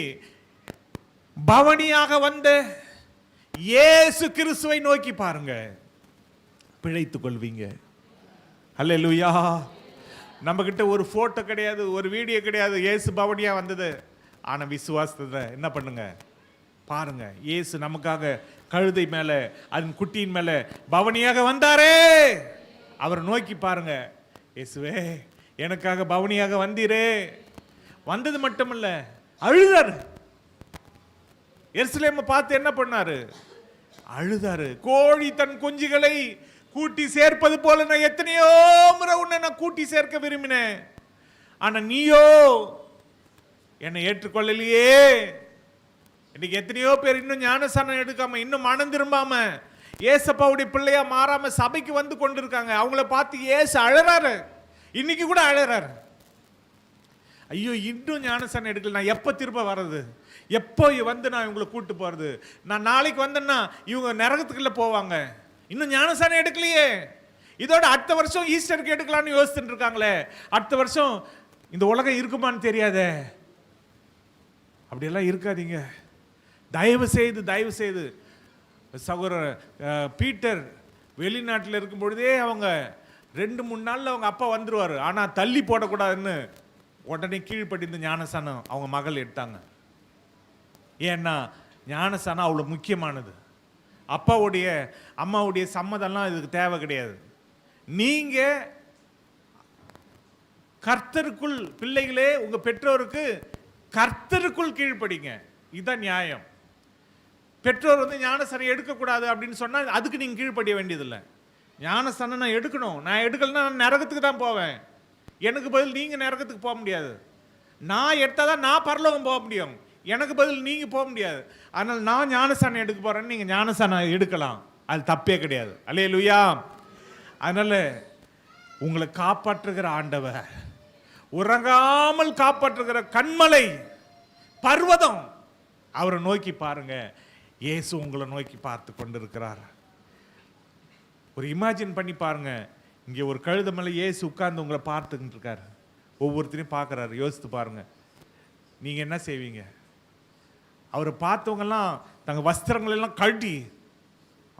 பவனியாக வந்த இயேசு கிறிஸ்துவை நோக்கி பாருங்க, பிழைத்துக் கொள்வீங்க. அல்லேலூயா. நம்ம கிட்ட ஒரு போட்டோ கிடையாது, ஒரு வீடியோ கிடையாது இயேசு பவனியா வந்தது. ஆனா விசுவாசத்தை என்ன பண்ணுங்க, பாருங்க. இயேசு நமக்காக கழுதை மேல அதன் குட்டியின் மேல பவனியாக வந்தாரே, அவரை நோக்கி பாருங்க. இயேசுவே எனக்காக பவனியாக வந்தீரே. வந்தது மட்டுமல்ல, அழுதாரு. எருசலேமை பார்த்து என்ன பண்ணாரு? அழுதாரு. கோழி தன் குஞ்சுகளை கூட்டி சேர்ப்பது போல நான் எத்தனையோ முறை உன்னை நான் கூட்டி சேர்க்க விரும்பினேன், ஆனா நீயோ என்னை ஏற்றுக்கொள்ளலையே. இன்னைக்கு எத்தனையோ பேர் இன்னும் ஞானஸ்நானம் எடுக்காம, இன்னும் மனம் திரும்பாம, ஏசப்பாவுடைய பிள்ளையா மாறாம சபைக்கு வந்து கொண்டிருக்காங்க. அவங்கள பார்த்து ஏசு அழறாரு, இன்னைக்கு கூட அழறாரு. ஐயோ இன்னும் ஞானஸ்நானம் எடுக்கல, நான் எப்போ திரும்ப வர்றது, எப்போ வந்து நான் இவங்களை கூட்டு போறது, நான் நாளைக்கு வந்தேன்னா இவங்க நரகத்துக்குள்ள போவாங்க, இன்னும் ஞானஸ்நானம் எடுக்கலையே, இதோட அடுத்த வருஷம் ஈஸ்டருக்கு எடுக்கலாம்னு யோசிச்சுட்டு இருக்காங்களே, அடுத்த வருஷம் இந்த உலகம் இருக்குமான்னு தெரியாதே. அப்படியெல்லாம் இருக்காதீங்க. தயவு செய்து சகோதரர் பீட்டர் வெளிநாட்டில் இருக்கும் பொழுதே அவங்க 2-3 நாளில் அவங்க அப்பா வந்துடுவார், ஆனால் தள்ளி போடக்கூடாதுன்னு உடனே கீழ்ப்படிந்து ஞானஸ்நானம் அவங்க மகள் எடுத்தாங்க. ஏன்னா ஞானஸ்நானம் அவ்வளோ முக்கியமானது. அப்பாவுடைய அம்மாவுடைய சம்மதம்லாம் இதுக்கு தேவை கிடையாது. நீங்கள் கர்த்தருக்குள் பிள்ளைகளே, உங்கள் பெற்றோருக்கு கர்த்தருக்குள் கீழ்ப்படிங்க, இதுதான் நியாயம். பெற்றோர் வந்து ஞானஸ்தானம் எடுக்கக்கூடாது அப்படின்னு சொன்னால் அதுக்கு நீங்கள் கீழ்ப்படிய வேண்டியதில்லை. ஞானஸ்தானம் நான் எடுக்கணும், நான் எடுக்கலைன்னா நான் நரகத்துக்கு தான் போவேன். எனக்கு பதில் நீங்கள் நரகத்துக்கு போக முடியாது. நான் எடுத்தால் தான் நான் பரலோகம் போக முடியும், எனக்கு பதில் நீங்கள் போக முடியாது. அதனால் நான் ஞானஸ்தானம் எடுக்க போகிறேன்னு நீங்கள் ஞானஸ்தானம் எடுக்கலாம், அது தப்பே கிடையாது. அல்லேலூயா. அதனால் உங்களை காப்பாற்றுகிற ஆண்டவர், உறங்காமல் காப்பாற்றுகிற கண்மலை பர்வதம், அவரை நோக்கி பாருங்க. இயேசு உங்களை நோக்கி பார்த்து கொண்டிருக்கிறார். ஒரு இமேஜின் பண்ணி பாருங்க, இங்கே ஒரு கழுத மேலே இயேசு உட்கார்ந்து உங்களை பார்த்துக்கிட்டு இருக்காரு, ஒவ்வொருத்தரையும் பார்க்குறாரு. யோசித்து பாருங்க, நீங்கள் என்ன செய்வீங்க? அவரை பார்த்தவங்கெல்லாம் தங்கள் வஸ்திரங்களெல்லாம் கழட்டி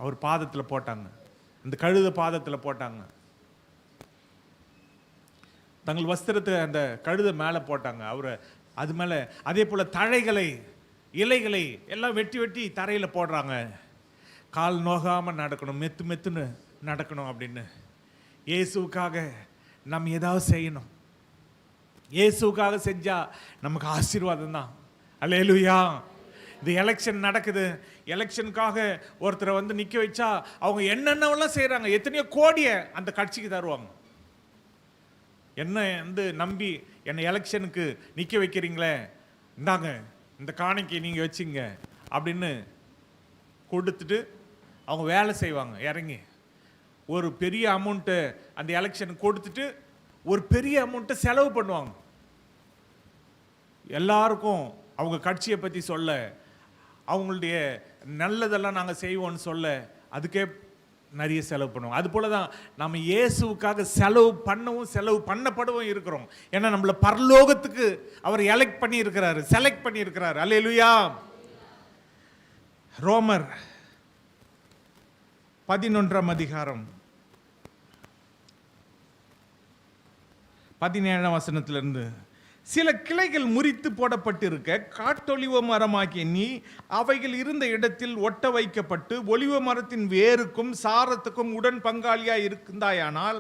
அவர் பாதத்தில் போட்டாங்க, அந்த கழுத பாதத்தில் போட்டாங்க. தங்கள் வஸ்திரத்தை அந்த கழுத மேலே போட்டாங்க, அவரை அது மேலே. அதே போல் தழைகளை, இலைகளை எல்லாம் வெட்டி வெட்டி தரையில் போடுறாங்க. கால் நோகாமல் நடக்கணும், மெத்து மெத்துன்னு நடக்கணும் அப்படின்னு. இயேசுக்காக நம்ம ஏதாவது செய்யணும். இயேசுக்காக செஞ்சால் நமக்கு ஆசீர்வாதம் தான். அல்லேலூயா. இந்த எலெக்ஷன் நடக்குது, எலெக்ஷனுக்காக ஒருத்தரை வந்து நிற்க வச்சா அவங்க என்னென்னலாம் செய்கிறாங்க, எத்தனையோ கோடியை அந்த கட்சிக்கு தருவாங்க. என்ன வந்து நம்பி என்னை எலெக்ஷனுக்கு நிற்க வைக்கிறீங்களே, இந்தாங்க இந்த காணிக்கை நீங்கள் வச்சுங்க அப்படின்னு கொடுத்துட்டு அவங்க வேலை செய்வாங்க. இறங்கி ஒரு பெரிய அமௌண்ட்டு அந்த எலெக்ஷனுக்கு கொடுத்துட்டு ஒரு பெரிய அமௌண்ட்டை செலவு பண்ணுவாங்க. எல்லாருக்கும் அவங்க கட்சியை பற்றி சொல்ல, அவங்களுடைய நல்லதெல்லாம் நாங்கள் செய்வோம்னு சொல்ல, அதுக்கே நிறைய செலவு பண்ணுவோம். அது போல தான் நம்ம இயேசுவுக்காக செலவு பண்ணவும் செலவு பண்ணப்படவும் இருக்கிறோம். ஏன்னா நம்மளை பரலோகத்துக்கு அவர் எலெக்ட் பண்ணி இருக்கிறாரு, செலக்ட் பண்ணி இருக்கிறாரு. அல்லேலூயா. ரோமர் 11ஆம் அதிகாரம் 17ஆம் வசனத்திலிருந்து, சில கிளைகள் முறித்து போடப்பட்டிருக்க காட்டொலிவ மரமாகிய நீ அவைகள் இருந்த இடத்தில் ஒட்ட வைக்கப்பட்டு ஒலிவ மரத்தின் வேருக்கும் சாரத்துக்கும் உடன் பங்காளியாய் இருந்தாயானால்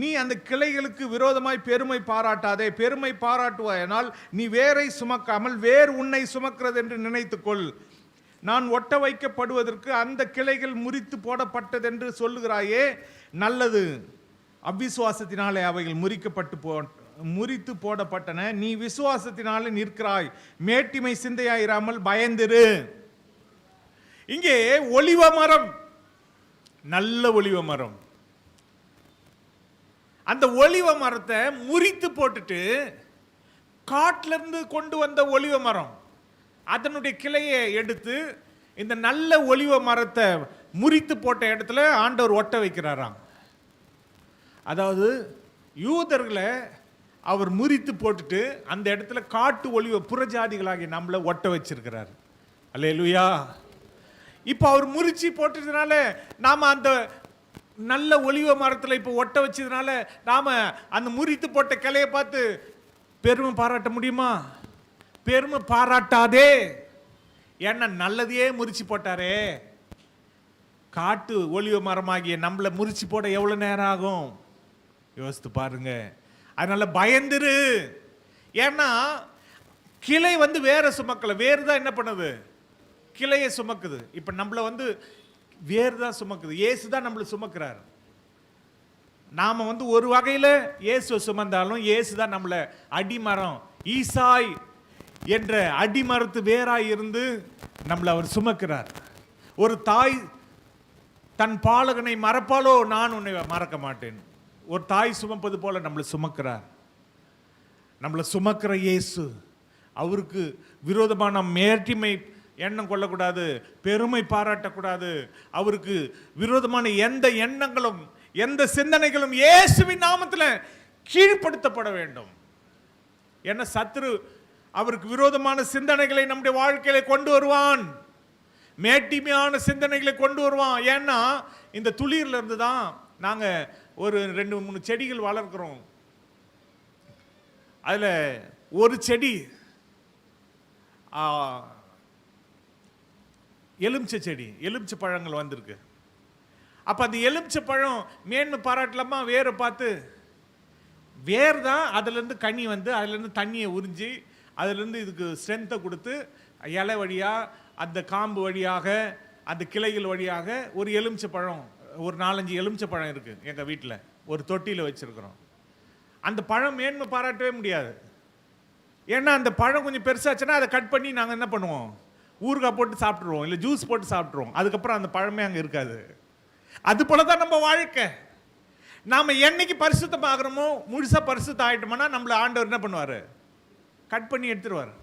நீ அந்த கிளைகளுக்கு விரோதமாய் பெருமை பாராட்டாதே. பெருமை பாராட்டுவாயானால் நீ வேரை சுமக்காமல் வேர் உன்னை சுமக்கிறது என்று நினைத்துக்கொள். நான் ஒட்ட வைக்கப்படுவதற்கு அந்த கிளைகள் முறித்து போடப்பட்டதென்று சொல்லுகிறாயே, நல்லது. அவ்விசுவாசத்தினாலே அவைகள் முறித்து போடப்பட்டன. நீ விசுவாசத்தினாலே நிற்கிறாய். மேட்டிமை சிந்தையாயிராமல் பயந்திரு. இங்கே ஒலிவ மரம், நல்ல ஒலிவ மரம், அந்த ஒலிவ மரத்தை முறித்து போட்டுட்டு காட்டில இருந்து கொண்டு வந்த ஒலிவ மரம் அதனுடைய கிளையை எடுத்து இந்த நல்ல ஒலிவ மரத்தை முறித்து போட்ட இடத்துல ஆண்டவர் ஒட்ட வைக்கிறாராம். அதாவது யூதர்களை அவர் முறித்து போட்டுட்டு அந்த இடத்துல காட்டு ஒலிவ புறஜாதிகளாகி நம்மளை ஒட்ட வச்சிருக்கிறார். அல்லேலூயா. இப்போ அவர் முறிச்சு போட்டதுனால நாம் அந்த நல்ல ஒலிவ மரத்தில் இப்போ ஒட்ட வச்சதுனால நாம் அந்த முறித்து போட்ட கிளையை பார்த்து பெருமை பாராட்ட முடியுமா? பெருமை பாராட்டாதே. ஏன்னா நல்லதையே முறிச்சு போட்டாரே. காட்டு ஒலிவ மரமாகிய நம்மளை முறிச்சு போட எவ்வளோ நேரம் ஆகும் யோசித்து பாருங்க. அதனால பயந்துரு. ஏன்னா கிளை வந்து வேற சுமக்கல, வேறு தான் என்ன பண்ணுது, கிளையை சுமக்குது. இப்போ நம்மளை வந்து வேறு தான் சுமக்குது, இயேசு தான் நம்மளை சுமக்கிறார். நாம் வந்து ஒரு வகையில் இயேசு சுமந்தாலும் இயேசு தான் நம்மளை அடிமரம், ஈசாய் என்ற அடிமரத்து வேறாய் இருந்து நம்மளை அவர் சுமக்கிறார். ஒரு தாய் தன் பாலகனை மறப்பாலோ, நான் உன்னை மறக்க மாட்டேன். ஒரு தாய் சுமப்பது போல நம்மளை சுமக்கிறார். நம்மளை சுமக்கிற இயேசு, அவருக்கு விரோதமான மேட்டிமை எண்ணம் கொள்ளக்கூடாது, பெருமை பாராட்டக்கூடாது. அவருக்கு விரோதமான எந்த எண்ணங்களும் எந்த சிந்தனைகளும் இயேசுவின் நாமத்தில் கீழ்ப்படுத்தப்பட வேண்டும். என்ன சத்துரு அவருக்கு விரோதமான சிந்தனைகளை நம்முடைய வாழ்க்கையில கொண்டு வருவான், மேட்டிமையான சிந்தனைகளை கொண்டு வருவான். ஏன்னா இந்த துளிர்ல இருந்து தான் நாங்க ஒரு 2-3 செடிகள் வளர்க்கிறோம். அதுல ஒரு செடி எலுமிச்சை செடி, எலுமிச்சை பழங்கள் வந்திருக்கு. அப்ப அந்த எலுமிச்சை பழம் மேன்மை பாராட்டலாமா? வேரை பார்த்து, வேர் தான் அதுல இருந்து கனி வந்து அதுல இருந்து தண்ணியை உறிஞ்சி அதுலேருந்து இதுக்கு ஸ்ட்ரென்த்தை கொடுத்து இலை வழியாக அந்த காம்பு வழியாக அந்த கிளைகள் வழியாக ஒரு எலுமிச்சை பழம், ஒரு 4-5 எலுமிச்சை பழம் இருக்குது எங்கள் வீட்டில், ஒரு தொட்டியில் வச்சுருக்குறோம். அந்த பழம் மேன்மை பாராட்டவே முடியாது. ஏன்னா அந்த பழம் கொஞ்சம் பெருசாச்சுன்னா அதை கட் பண்ணி நாங்கள் என்ன பண்ணுவோம், ஊறுகாய் போட்டு சாப்பிட்ருவோம், இல்லை ஜூஸ் போட்டு சாப்பிட்ருவோம். அதுக்கப்புறம் அந்த பழமே அங்கே இருக்காது. அது போல தான் நம்ம வாழ்க்கை. நாம் என்னைக்கு பரிசுத்தமாகறோமோ, முழுசாக பரிசுத்தம் ஆகிட்டோம்னா நம்மளை ஆண்டவர் என்ன பண்ணுவார், கட் பண்ணி எடுத்துருவார்.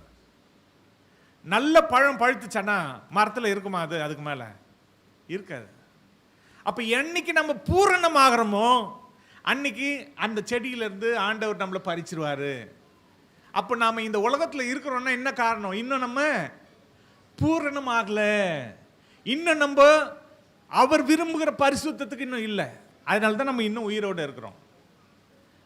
நல்ல பழம் பழுத்துச்சானா மரத்தில் இருக்குமா அது, அதுக்கு மேலே இருக்காது. அப்போ என்னைக்கு நம்ம பூரணமாகறோமோ அன்னைக்கு அந்த செடியிலேருந்து ஆண்டவர் நம்மளை பறிச்சிருவார். அப்போ நாம் இந்த உலகத்தில் இருக்கிறோன்னா என்ன காரணம், இன்னும் நம்ம பூரணமாகல, இன்னும் நம்ம அவர் விரும்புகிற பரிசுத்தத்துக்கு இன்னும் இல்லை. அதனால தான் நம்ம இன்னும் உயிரோடு இருக்கிறோம்.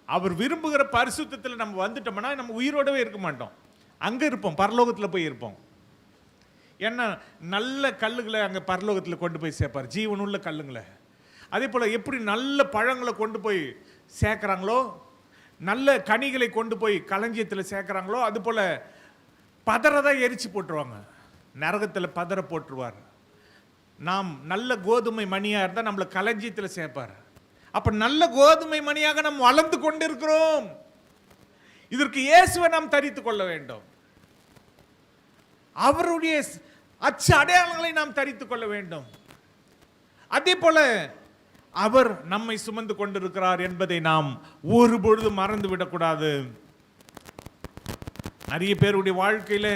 அவர் விரும்புகிற பரிசுத்தத்தில் நம்ம வந்துட்டோம்னா நம்ம உயிரோடவே இருக்க மாட்டோம், அங்கே இருப்போம், பரலோகத்தில் போய் இருப்போம். ஏன்னா நல்ல கல்லுகளை அங்கே பரலோகத்தில் கொண்டு போய் சேர்ப்பார், ஜீவனுள்ள கல்லுங்களை. அதே போல் எப்படி நல்ல பழங்களை கொண்டு போய் சேர்க்குறாங்களோ, நல்ல கனிகளை கொண்டு போய் களஞ்சியத்தில் சேர்க்குறாங்களோ, அது போல் பதறதை எரிச்சு போட்டுருவாங்க, நரகத்தில் பதற போட்டுருவார். நாம் நல்ல கோதுமை மணியாக இருந்தால் நம்மளை களஞ்சியத்தில் சேர்ப்பார். அப்போ நல்ல கோதுமை மணியாக நாம் வளர்ந்து கொண்டு இருக்கிறோம். இதற்கு இயேசுவை நாம் தரித்து கொள்ள வேண்டும். அவருடைய அச்சு அடையாளங்களை நாம் தரித்து கொள்ள வேண்டும். அதே போல அவர் நம்மை சுமந்து கொண்டிருக்கிறார் என்பதை நாம் ஒருபொழுது மறந்து விடக்கூடாது. நிறைய பேருடைய வாழ்க்கையில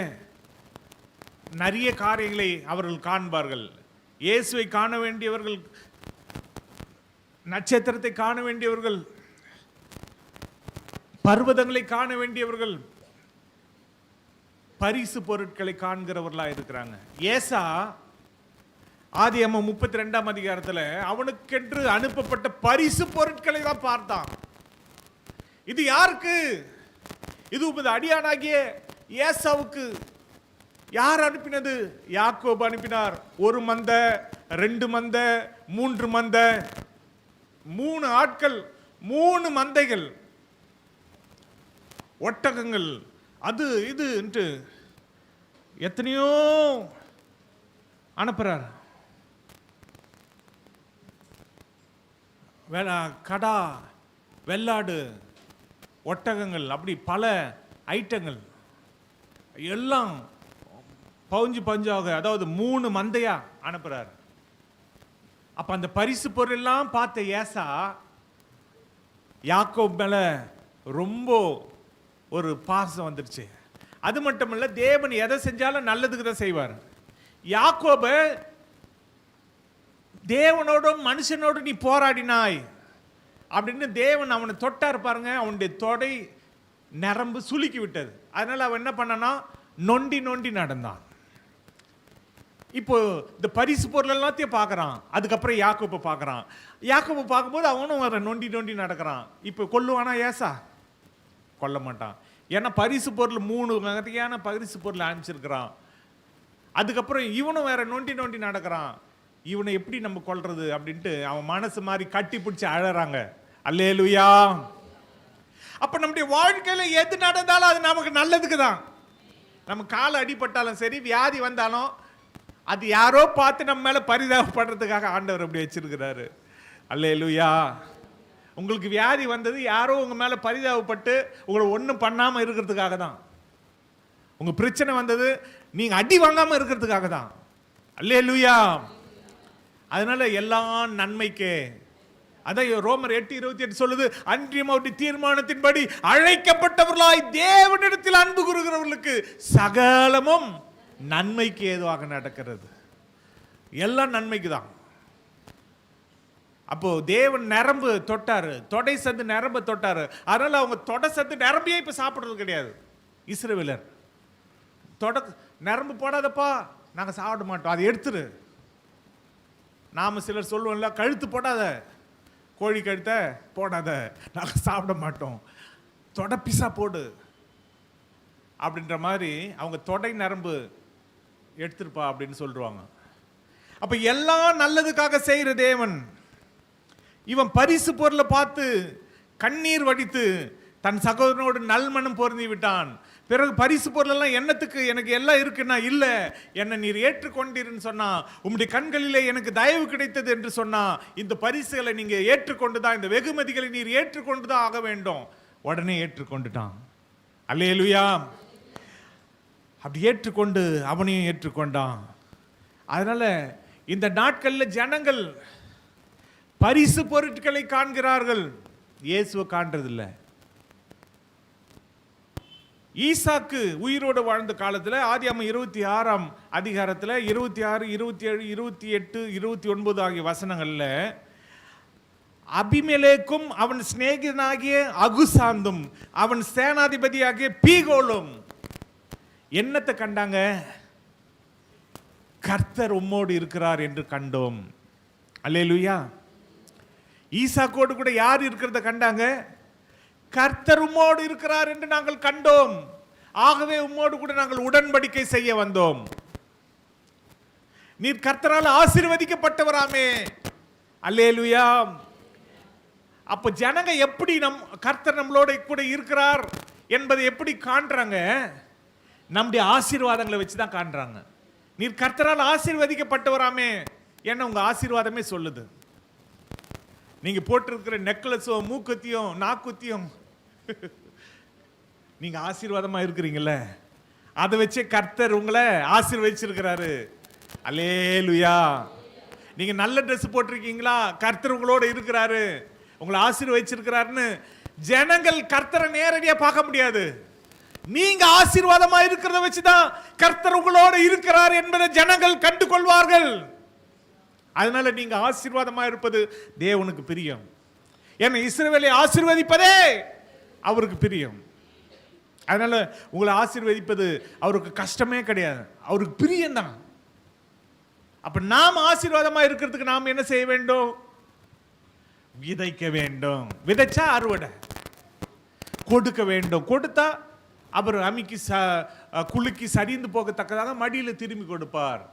நிறைய காரியங்களை அவர்கள் காண்பார்கள். இயேசுவை காண வேண்டியவர்கள், நட்சத்திரத்தை காண வேண்டியவர்கள், பர்வதங்களை காண வேண்டியவர்கள், பரிசு பொருட்களை காண்கிறவர்களா இருக்கிறாங்க. ஏசா ஆதியாகமம் 32ஆம் அதிகாரத்தில் அவனுக்கென்று அனுப்பப்பட்ட பரிசு பொருட்களை தான் பார்த்தான். இது யாருக்கு? இது உமது அடியானாகிய ஏசாவுக்கு. யார் அனுப்பினது? யாக்கோபு அனுப்பினார். 1 மந்தை, 2 மந்தை, 3 மந்தை, 3 ஆட்கள், 3 மந்தைகள், ஒட்டகங்கள், அது இது எத்தனையோ அனுப்புறார். கடா, வெள்ளாடு, ஒட்டகங்கள், அப்படி பல ஐட்டங்கள் எல்லாம் பஞ்சாக, அதாவது 3 மந்தையா அனுப்புறார். அப்ப அந்த பரிசு பொருள் எல்லாம் பார்த்த ஏசா யாக்கோப் மேல ரொம்ப ஒரு பாசம் வந்துருச்சு. அது மட்டும் இல்ல, தேவன் எதை செஞ்சாலும் நல்லதுக்கு தான் செய்வார். யாக்கோபு தேவனோடும் மனுஷனோடு நீ போராடினாய் அப்படின்னு தேவன் அவனை தொட்டார் பாருங்க. அவனுடைய தொடை நரம்பு சுலுக்கி விட்டது. அதனால அவன் என்ன பண்ணனா, நொண்டி நொண்டி நடந்தான். இப்போ இந்த பரிசு பொருள் எல்லாத்தையும் பார்க்கறான். அதுக்கப்புறம் யாக்கோபு பார்க்கறான். யாக்கோபு பார்க்கும்போது அவனும் வர நொண்டி நொண்டி நடக்கிறான். இப்போ கொல்லுவானா ஏசா? கொல்ல மாட்டான். ஏன்னா பரிசு பொருள் 3 வகையான பரிசு பொருள் அனுப்பிச்சிருக்கிறான். அதுக்கப்புறம் இவனும் வேற நொண்டி நொண்டி நடக்கிறான். இவனை எப்படி நம்ம கொல்றது அப்படின்ட்டு அவன் மனசு மாதிரி கட்டி பிடிச்சி அழறாங்க. அல்லேலூயா. அப்ப நம்முடைய வாழ்க்கையில எது நடந்தாலும் அது நமக்கு நல்லதுக்கு தான். நம்ம கால அடிபட்டாலும் சரி, வியாதி வந்தாலும் அது யாரோ பார்த்து நம்ம மேல பரிதாபப்படுறதுக்காக ஆண்டவர் அப்படி வச்சிருக்கிறாரு. அல்லேலூயா. உங்களுக்கு வியாதி வந்தது யாரோ உங்க மேல பரிதாபப்பட்டு உங்களை ஒன்றும் பண்ணாம இருக்கிறதுக்காக தான். உங்க பிரச்சனை வந்தது நீங்க அடி வாங்காம இருக்கிறதுக்காக தான். அல்லேலூயா. அதனால எல்லாம் நன்மைக்கே. அதான் ரோமர் 8:28 சொல்லுது, அன்றியும் அவருடைய தீர்மானத்தின்படி அழைக்கப்பட்டவர்களாய் தேவனிடத்தில் அன்பு கூறுகிறவர்களுக்கு சகலமும் நன்மைக்கு ஏதுவாக நடக்கிறது. எல்லாம் நன்மைக்கு தான். அப்போ தேவன் நரம்பு தொட்டாரு, தொடை சத்து நரம்பு தொட்டாரு. அதனால அவங்க தொடை சத்து நரம்பியே இப்ப சாப்பிடுறது கிடையாது. இஸ்ரவேலர் தொட நரம்பு போடாதப்பா, நாங்க சாப்பிட மாட்டோம், அதை எடுத்துரு. நாம சிலர் சொல்லுவோம்ல, கழுத்து போடாத, கோழி கழுத்த போடாத, நாங்கள் சாப்பிட மாட்டோம், தொடை பிசா போடு அப்படின்ற மாதிரி அவங்க தொடை நரம்பு எடுத்துருப்பா அப்படின்னு சொல்லுவாங்க. அப்ப எல்லாம் நல்லதுக்காக செய்கிற தேவன் இவன் பரிசு பொருளை பார்த்து கண்ணீர் வடித்து தன் சகோதரனோடு நல்மனம் பொருந்தி விட்டான். பிறகு பரிசு பொருளெல்லாம் என்னத்துக்கு, எனக்கு எல்லாம் இருக்குன்னா இல்லை, என்னை நீர் ஏற்றுக்கொண்டீர்னு சொன்னா, உம்முடைய கண்களிலே எனக்கு தயவு கிடைத்தது என்று சொன்னா, இந்த பரிசுகளை நீங்க ஏற்றுக்கொண்டு தான், இந்த வெகுமதிகளை நீர் ஏற்றுக்கொண்டு தான் ஆக வேண்டும். உடனே ஏற்றுக்கொண்டுட்டான். அல்லேலூயா. அப்படி ஏற்றுக்கொண்டு அவனையும் ஏற்றுக்கொண்டான். அதனால இந்த நாட்களில் ஜனங்கள் பரிசு பொருட்களை காண்கிறார்கள், இயேசுவை காண்றதில்லை. ஈசாக்கு உயிரோடு வாழ்ந்த காலத்தில் ஆதியாகமம் 26ஆம் அதிகாரத்தில் 26, 27, 28, 29 ஆகிய வசனங்களில் அபிமெலேக்கும் அவன் சிநேகிதனாகிய அகுசாந்தும் அவன் சேனாதிபதியாகிய பீகோலும் என்னத்தை கண்டாங்க? கர்த்தர் உம்மோடு இருக்கிறார் என்று கண்டோம். அல்லேலூயா. ஈசாக்கோடு கூட யார் இருக்கிறத கண்டாங்க? கர்த்தர் உம்மோடு இருக்கிறார் என்று நாங்கள் கண்டோம், ஆகவே உம்மோடு கூட நாங்கள் உடன்படிக்கை செய்ய வந்தோம். நீர் கர்த்தரால் ஆசீர்வதிக்கப்பட்டவராமே. அல்லேலூயா. அப்ப ஜனங்க எப்படி கர்த்தர் நம்மளோட கூட இருக்கிறார் என்பதை எப்படி காண்றாங்க? நம்முடைய ஆசீர்வாதங்களை வச்சுதான் காண்றாங்க. நீர் கர்த்தரால் ஆசீர்வதிக்கப்பட்டவராமே, என்ன உங்க ஆசீர்வாதமே சொல்லுது. நீங்க போட்டிருக்கிற நெக்லஸும் மூக்குத்தியும் நாக்குத்தியும் நீங்க ஆசீர்வாதமா இருக்கிறீங்கல்ல, அதை வச்சு கர்த்தர் உங்களை ஆசீர்வதிச்சிருக்கிறாரு. அல்லேலூயா. நீங்க நல்ல ட்ரெஸ் போட்டிருக்கீங்களா, கர்த்தர் உங்களோட இருக்கிறாரு, உங்களை ஆசீர்வதிச்சிருக்கிறாருன்னு ஜனங்கள் கர்த்தரை நேரடியா பார்க்க முடியாது. நீங்க ஆசீர்வாதமா இருக்கிறத வச்சுதான் கர்த்தர் உங்களோட இருக்கிறார் என்பதை ஜனங்கள் கண்டு கொள்வார்கள். அதனால நீங்க ஆசீர்வாதமா இருப்பது தேவனுக்கு பிரியம். ஏன்னா இஸ்ரவேலை ஆசீர்வதிப்பதே அவருக்கு பிரியம். அதனால உங்களை ஆசீர்வதிப்பது அவருக்கு கஷ்டமே கிடையாது, அவருக்கு பிரியம் தான். அப்ப நாம் ஆசீர்வாதமா இருக்கிறதுக்கு நாம் என்ன செய்ய வேண்டும்? விதைக்க வேண்டும். விதைச்சா அறுவடை, கொடுக்க வேண்டும். கொடுத்தா அவர் அமிக்கி குலுக்கி சரிந்து போகத்தக்கதாக மடியில் திரும்பி கொடுப்பார்.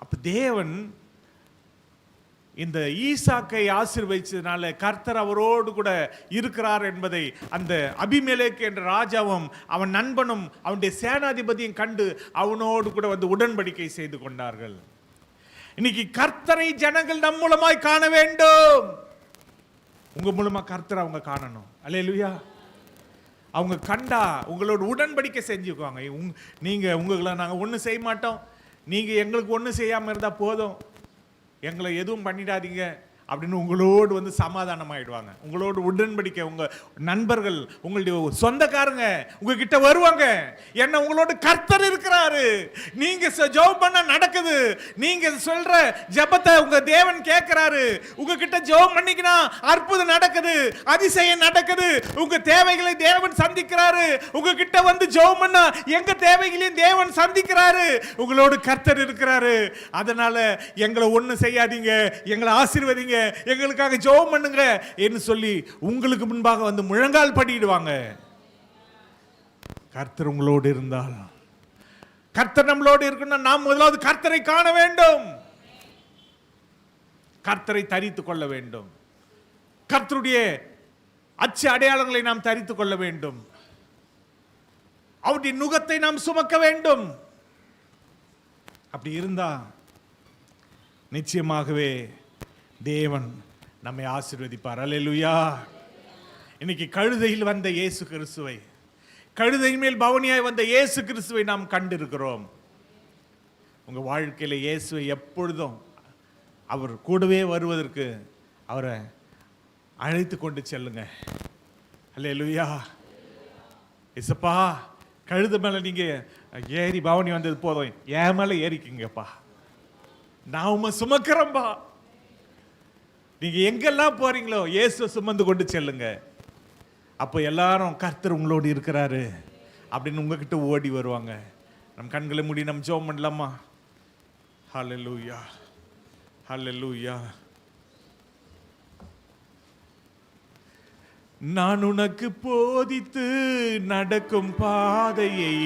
அப்ப தேவன் இந்த ஈசாக்கை ஆசீர்வதிச்சதுனால கர்த்தர் அவரோடு கூட இருக்கிறார் என்பதை அந்த அபிமெலேக்கு என்ற ராஜாவும் அவன் நண்பனும் அவனுடைய சேனாதிபதியும் கண்டு அவனோடு கூட வந்து உடன்படிக்கை செய்து கொண்டார்கள். இன்னைக்கு கர்த்தரை ஜனங்கள் நம் மூலமாய் காண வேண்டும். உங்க மூலமா கர்த்தரை அவங்க காணணும். அல்லேலூயா. அவங்க கண்டா உங்களோட உடன்படிக்கை செஞ்சுக்குவாங்க. நீங்க உங்களை நாங்கள் ஒன்றும் செய்ய மாட்டோம், நீங்க எங்களுக்கு ஒன்றும் செய்யாமல் இருந்தா போதும், எங்களை எதுவும் பண்ணிடாதீங்க அப்படின்னு உங்களோடு வந்து சமாதானம் ஆயிடுவாங்க. உங்களோடு உடன்படிக்கை, உங்க நண்பர்கள், உங்களுடைய சொந்தக்காரங்க உங்ககிட்ட வருவாங்க. என்ன உங்களோட கர்த்தர் இருக்கிறாரு, நீங்க ஜெபம் பண்ண நடக்குது, நீங்க சொல்ற ஜெபத்தை உங்க தேவன் கேட்கிறாரு, உங்ககிட்ட ஜெபம் பண்ணிக்கினா அற்புதம் நடக்குது, அதிசயம் நடக்குது, உங்க தேவைகளை தேவன் சந்திக்கிறாரு. உங்ககிட்ட வந்து ஜெபம் பண்ணா எங்க தேவைகளையும் தேவன் சந்திக்கிறாரு. உங்களோடு கர்த்தர் இருக்கிறாரு. அதனால எங்களை ஒன்றும் செய்யாதீங்க, எங்களை ஆசீர்வதிங்க, எங்களுக்காக ஜெபம் பண்ணுங்க என்று சொல்லி உங்களுக்கு முன்பாக வந்து முழங்கால் படிடுவாங்க. கர்த்தர் உங்களோடு இருந்தால், கர்த்தர் நம்மளோடு இருக்கணும். நாம் முதலாவது கர்த்தரை காண வேண்டும், கர்த்தரை தரித்துக் கொள்ள வேண்டும், கர்த்தருடைய அச்சு அடையாளங்களை நாம் தரித்துக் கொள்ள வேண்டும், அவருடைய நுகத்தை நாம் சுமக்க வேண்டும். அப்படி இருந்தா நிச்சயமாகவே தேவன் நம்மை ஆசீர்வதிப்பார். அல்லேலூயா. இன்னைக்கு கழுதையில் வந்த இயேசு கிறிஸ்துவை, கழுதை மேல் பவனியாய் வந்த இயேசு கிறிஸ்துவை நாம் கண்டிருக்கிறோம். உங்க வாழ்க்கையில இயேசுவை எப்பொழுதும் அவர் கூடவே வருவதற்கு அவரை அழைத்து கொண்டு செல்லுங்க. அல்லேலூயா. இசப்பா, கழுதை மேல நீங்க ஏறி பவனி வந்தது போதும், என் மேல ஏறிக்குங்கப்பா, நான் உம்மை சுமக்கிறேன்பா. நீங்க எங்கெல்லாம் போறீங்களோ இயேசு சுமந்து கொண்டு செல்லுங்க. அப்போ எல்லாரும் கர்த்தர் உங்களோடு இருக்கிறாரு அப்படின்னு உங்ககிட்ட ஓடி வருவாங்க. நம் கண்களை மூடி நம்ம ஜெபம் பண்ணலாமா? ஹல்லேலூயா, ஹல்லேலூயா. நான் உனக்கு போதித்து நடக்கும் பாதையை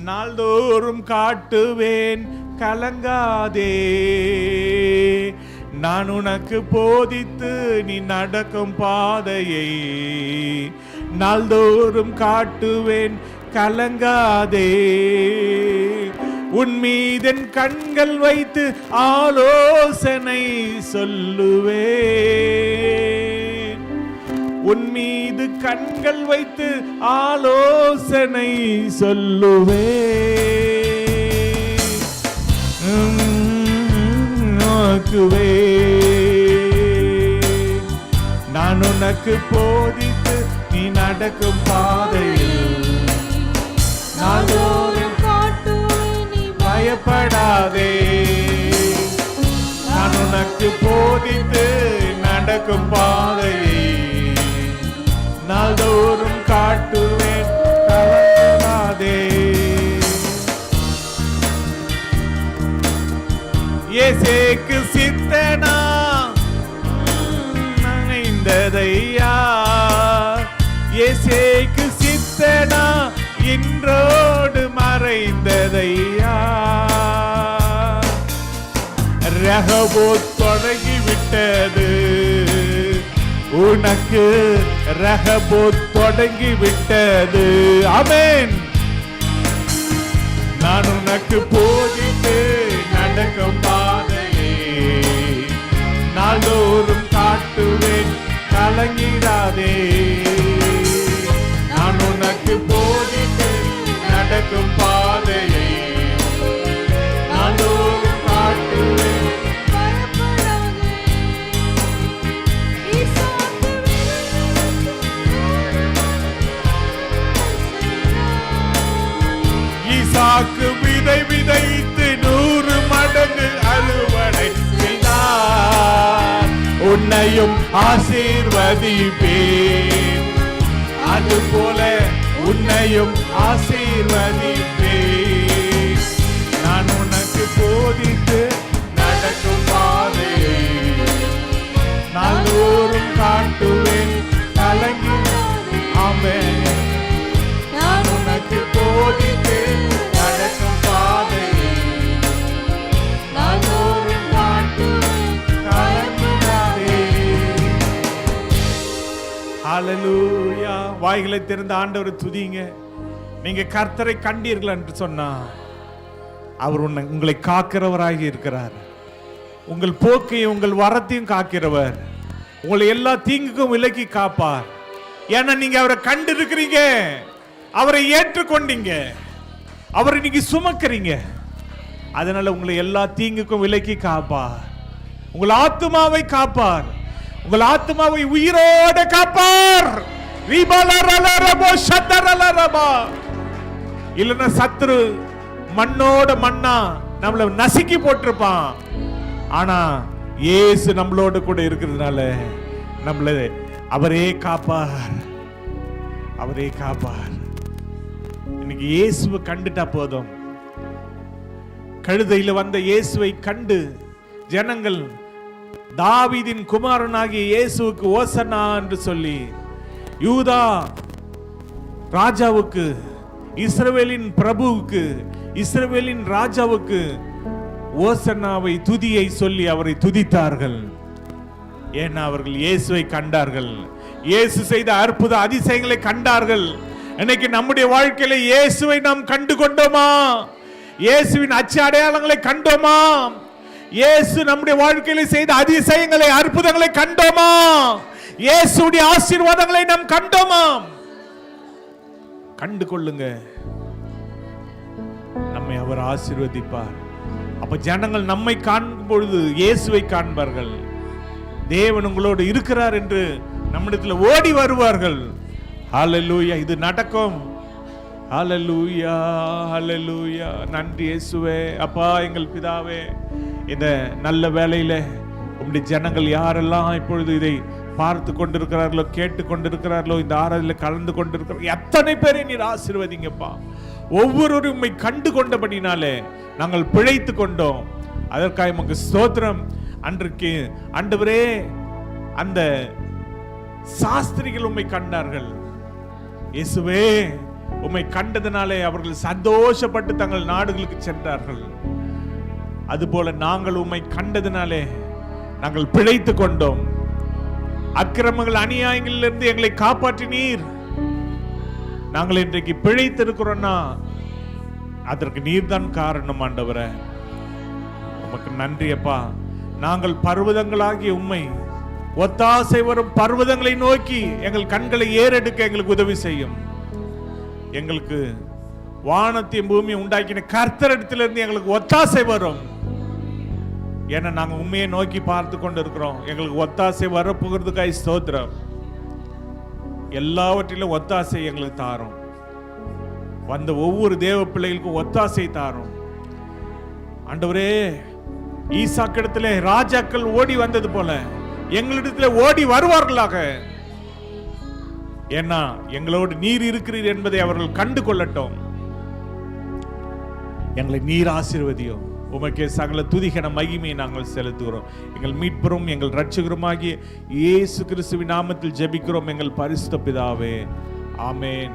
நாள்தோறும் காட்டுவேன், கலங்காதே. நான் உனக்கு போதித்து நீ நடக்கும் பாதையை நாள்தோறும் காட்டுவேன், கலங்காதே. உன் மீதன் கண்கள் வைத்து ஆலோசனை சொல்லுவேன். உன் மீது கண்கள் வைத்து ஆலோசனை சொல்லுவேன். நான் உனக்கு போதித்து நீ நடக்கும் பாதையில் நாள்தோறும் பயப்படாதே. நான் உனக்கு போதித்து நடக்கும் பாதையை நாள்தோறும் காட்டுவேன், கலங்காதே. இயேசுவுக்கு சித்தனா நனைந்ததையா, இயேசுவுக்கு சித்தனா இன்றோடு மறைந்ததையா. ரகபோத் தொடங்கிவிட்டது உனக்கு, ரகபோத் தொடங்கிவிட்டது. ஆமென். நான் உனக்கு போதித்து நடக்கும் பாதையை நாள்தோறும் காட்டுவேன், கலங்கிடாதே. நான் உனக்கு போதித்து நடக்கும் பாதையை நாள்தோறும் காட்டுவேன். ஈசாக்கு விதை விதைத்து 100 மடங்கு அறுவடை செய்தார். உன்னையும் ஆசீர்வதிப்பேன், அதுபோல உன்னையும் ஆசீர்வதிப்பேன். நான் உனக்கு போதித்து நடக்கும் பாதையை நாள்தோறும் காட்டுவேன், கலங்கி. ஆமென். நான் உனக்கு போதித்து நடக்கும் பாதையை நாள்தோறும் காட்டுவேன், கலங்காதே. ஹல்லேலூயா. வாய்களை திறந்த ஆண்டவரை துதிங்க. நீங்க கர்த்தரை கண்டீர்கள் என்று சொன்னா அவர் உங்களை காக்கிறவராக இருக்கிறார். உங்கள் போக்கையும் உங்கள் வரத்தையும் காக்கிறவர், உங்களை எல்லா தீங்குக்கும் விலக்கி காப்பார். ஏன்னா நீங்க அவரை கண்டு இருக்கிறீங்க, அவரை ஏற்றுக்கொண்டீங்க, அவரை நீங்க சுமக்கிறீங்க. அதனால உங்களை எல்லா தீங்குக்கும் விலக்கி காப்பார். உங்கள் ஆத்துமாவை காப்பார், உங்கள் ஆத்துமாவை உயிரோட காப்பார். இல்லைன்னா சத்துரு மண்ணோட மண்ணா நம்மள நசுக்கி போட்டிருப்பான். ஆனா இயேசு நம்மளோட கூட இருக்கிறதுனால நம்மள அவரே காப்பார், அவரே காப்பார். இன்னைக்கு இயேசுவை கண்டுட்டா போதும். கழுதையில வந்த இயேசுவை கண்டு ஜனங்கள் தாவீதின் குமாரனாகிய இயேசுவுக்கு ஓசன்னா என்று சொல்லி, யூதா ராஜாவுக்கு, இஸ்ரவேலின் பிரபுவுக்கு, இஸ்ரவேலின் ராஜாவுக்கு ஓசன்னாவை துதியை சொல்லி அவரை துதித்தார்கள். ஏன்னா அவர்கள் இயேசுவை கண்டார்கள், இயேசு செய்த அற்புத அதிசயங்களை கண்டார்கள். இன்னைக்கு நம்முடைய வாழ்க்கையில இயேசுவை நாம் கண்டு கொண்டோமா? இயேசுவின் அச்சு அடையாளங்களை கண்டோமா? இயேசு நம்முடைய வாழ்க்கையில செய்த அதிசயங்களை, அற்புதங்களை கண்டோமா? இயேசுடைய ஆசீர்வாதங்களை நாம் கண்டோமா? கண்டு கொள்ளுங்க, நம்மை அவர் ஆசீர்வதிப்பார். அப்ப ஜனங்கள் நம்மை காணும் பொழுது இயேசுவை காண்பார்கள். தேவன் உங்களோடு இருக்கிறார் என்று நம்மிடத்தில் ஓடி வருவார்கள். ஹல்லேலூயா. இது நடக்கும். ஹல்லேலூயா, ஹல்லேலூயா. நன்றி இயேசுவே. அப்பா எங்கள் பிதாவே, இந்த நல்ல வேளையில உம்முடைய ஜனங்கள் யாரெல்லாம் இப்பொழுது இதை பார்த்து கொண்டிருக்கிறார்களோ, கேட்டு கொண்டிருக்கிறார்களோ, இந்த ஆராதனையில் கலந்து கொண்டிருக்கிற எத்தனை பேரை நீர் ஆசீர்வதிங்கப்பா. ஒவ்வொருவரும் உம்மை கண்டு கொண்டபடினாலே நாங்கள் பிழைத்து கொண்டோம். அதற்காக உமக்கு ஸ்தோத்திரம். அன்றைக்கு ஆண்டவரே அந்த சாஸ்திரிகள் உம்மை கண்டார்கள். இயேசுவே, உம்மை கண்டதினாலே அவர்கள் சந்தோஷப்பட்டு தங்கள் நாடுகளுக்கு சென்றார்கள். அதுபோல நாங்கள் உம்மை கண்டதினாலே நாங்கள் பிழைத்து கொண்டோம். அக்கிரமங்கள் அநியாயங்களிலிருந்து எங்களை காப்பாற்றினீர். நாங்கள் இன்றைக்கு பிழைத்திருக்கிறோம்னா அதற்கு நீர்தான் காரணம் ஆண்டவரே. உமக்கு நன்றி அப்பா. நாங்கள் பர்வதங்களாகிய உம்மை ஒத்தாசை வரும் பர்வதங்களை நோக்கி எங்கள் கண்களை ஏறெடுக்க எங்களுக்கு உதவி செய்யும். எங்களுக்கு வானத்தையும் பூமியை உண்டாக்கின கர்த்தரிடத்திலிருந்து எங்களுக்கு ஒத்தாசை வரும். ஏன்னா நாங்க உண்மையை நோக்கி பார்த்து கொண்டு இருக்கிறோம். எங்களுக்கு ஒத்தாசை வரப்போகிறதுக்காக ஸ்தோத்திரம். எல்லாவற்றிலும் ஒத்தாசை எங்களுக்கு தாரும். வந்த ஒவ்வொரு தேவ பிள்ளைகளுக்கும் ஒத்தாசை தாரும் ஆண்டவரே. ஈசாக்கிடத்திலே ராஜாக்கள் ஓடி வந்தது போல எங்களிடத்தில் ஓடி வருவார்களாக. ஏன்னா எங்களோடு நீர் இருக்கிறீர் என்பதை அவர்கள் கண்டு கொள்ளட்டும். எங்களை நீர் ஆசீர்வதியும். உமக்கே சகல துதிகன மகிமையை நாங்கள் செலுத்துகிறோம். எங்கள் மீட்பரும் எங்கள் இரட்சகருமாகிய இயேசு கிறிஸ்துவின் நாமத்தில் ஜெபிக்கிறோம் எங்கள் பரிசுத்த பிதாவே. ஆமென்.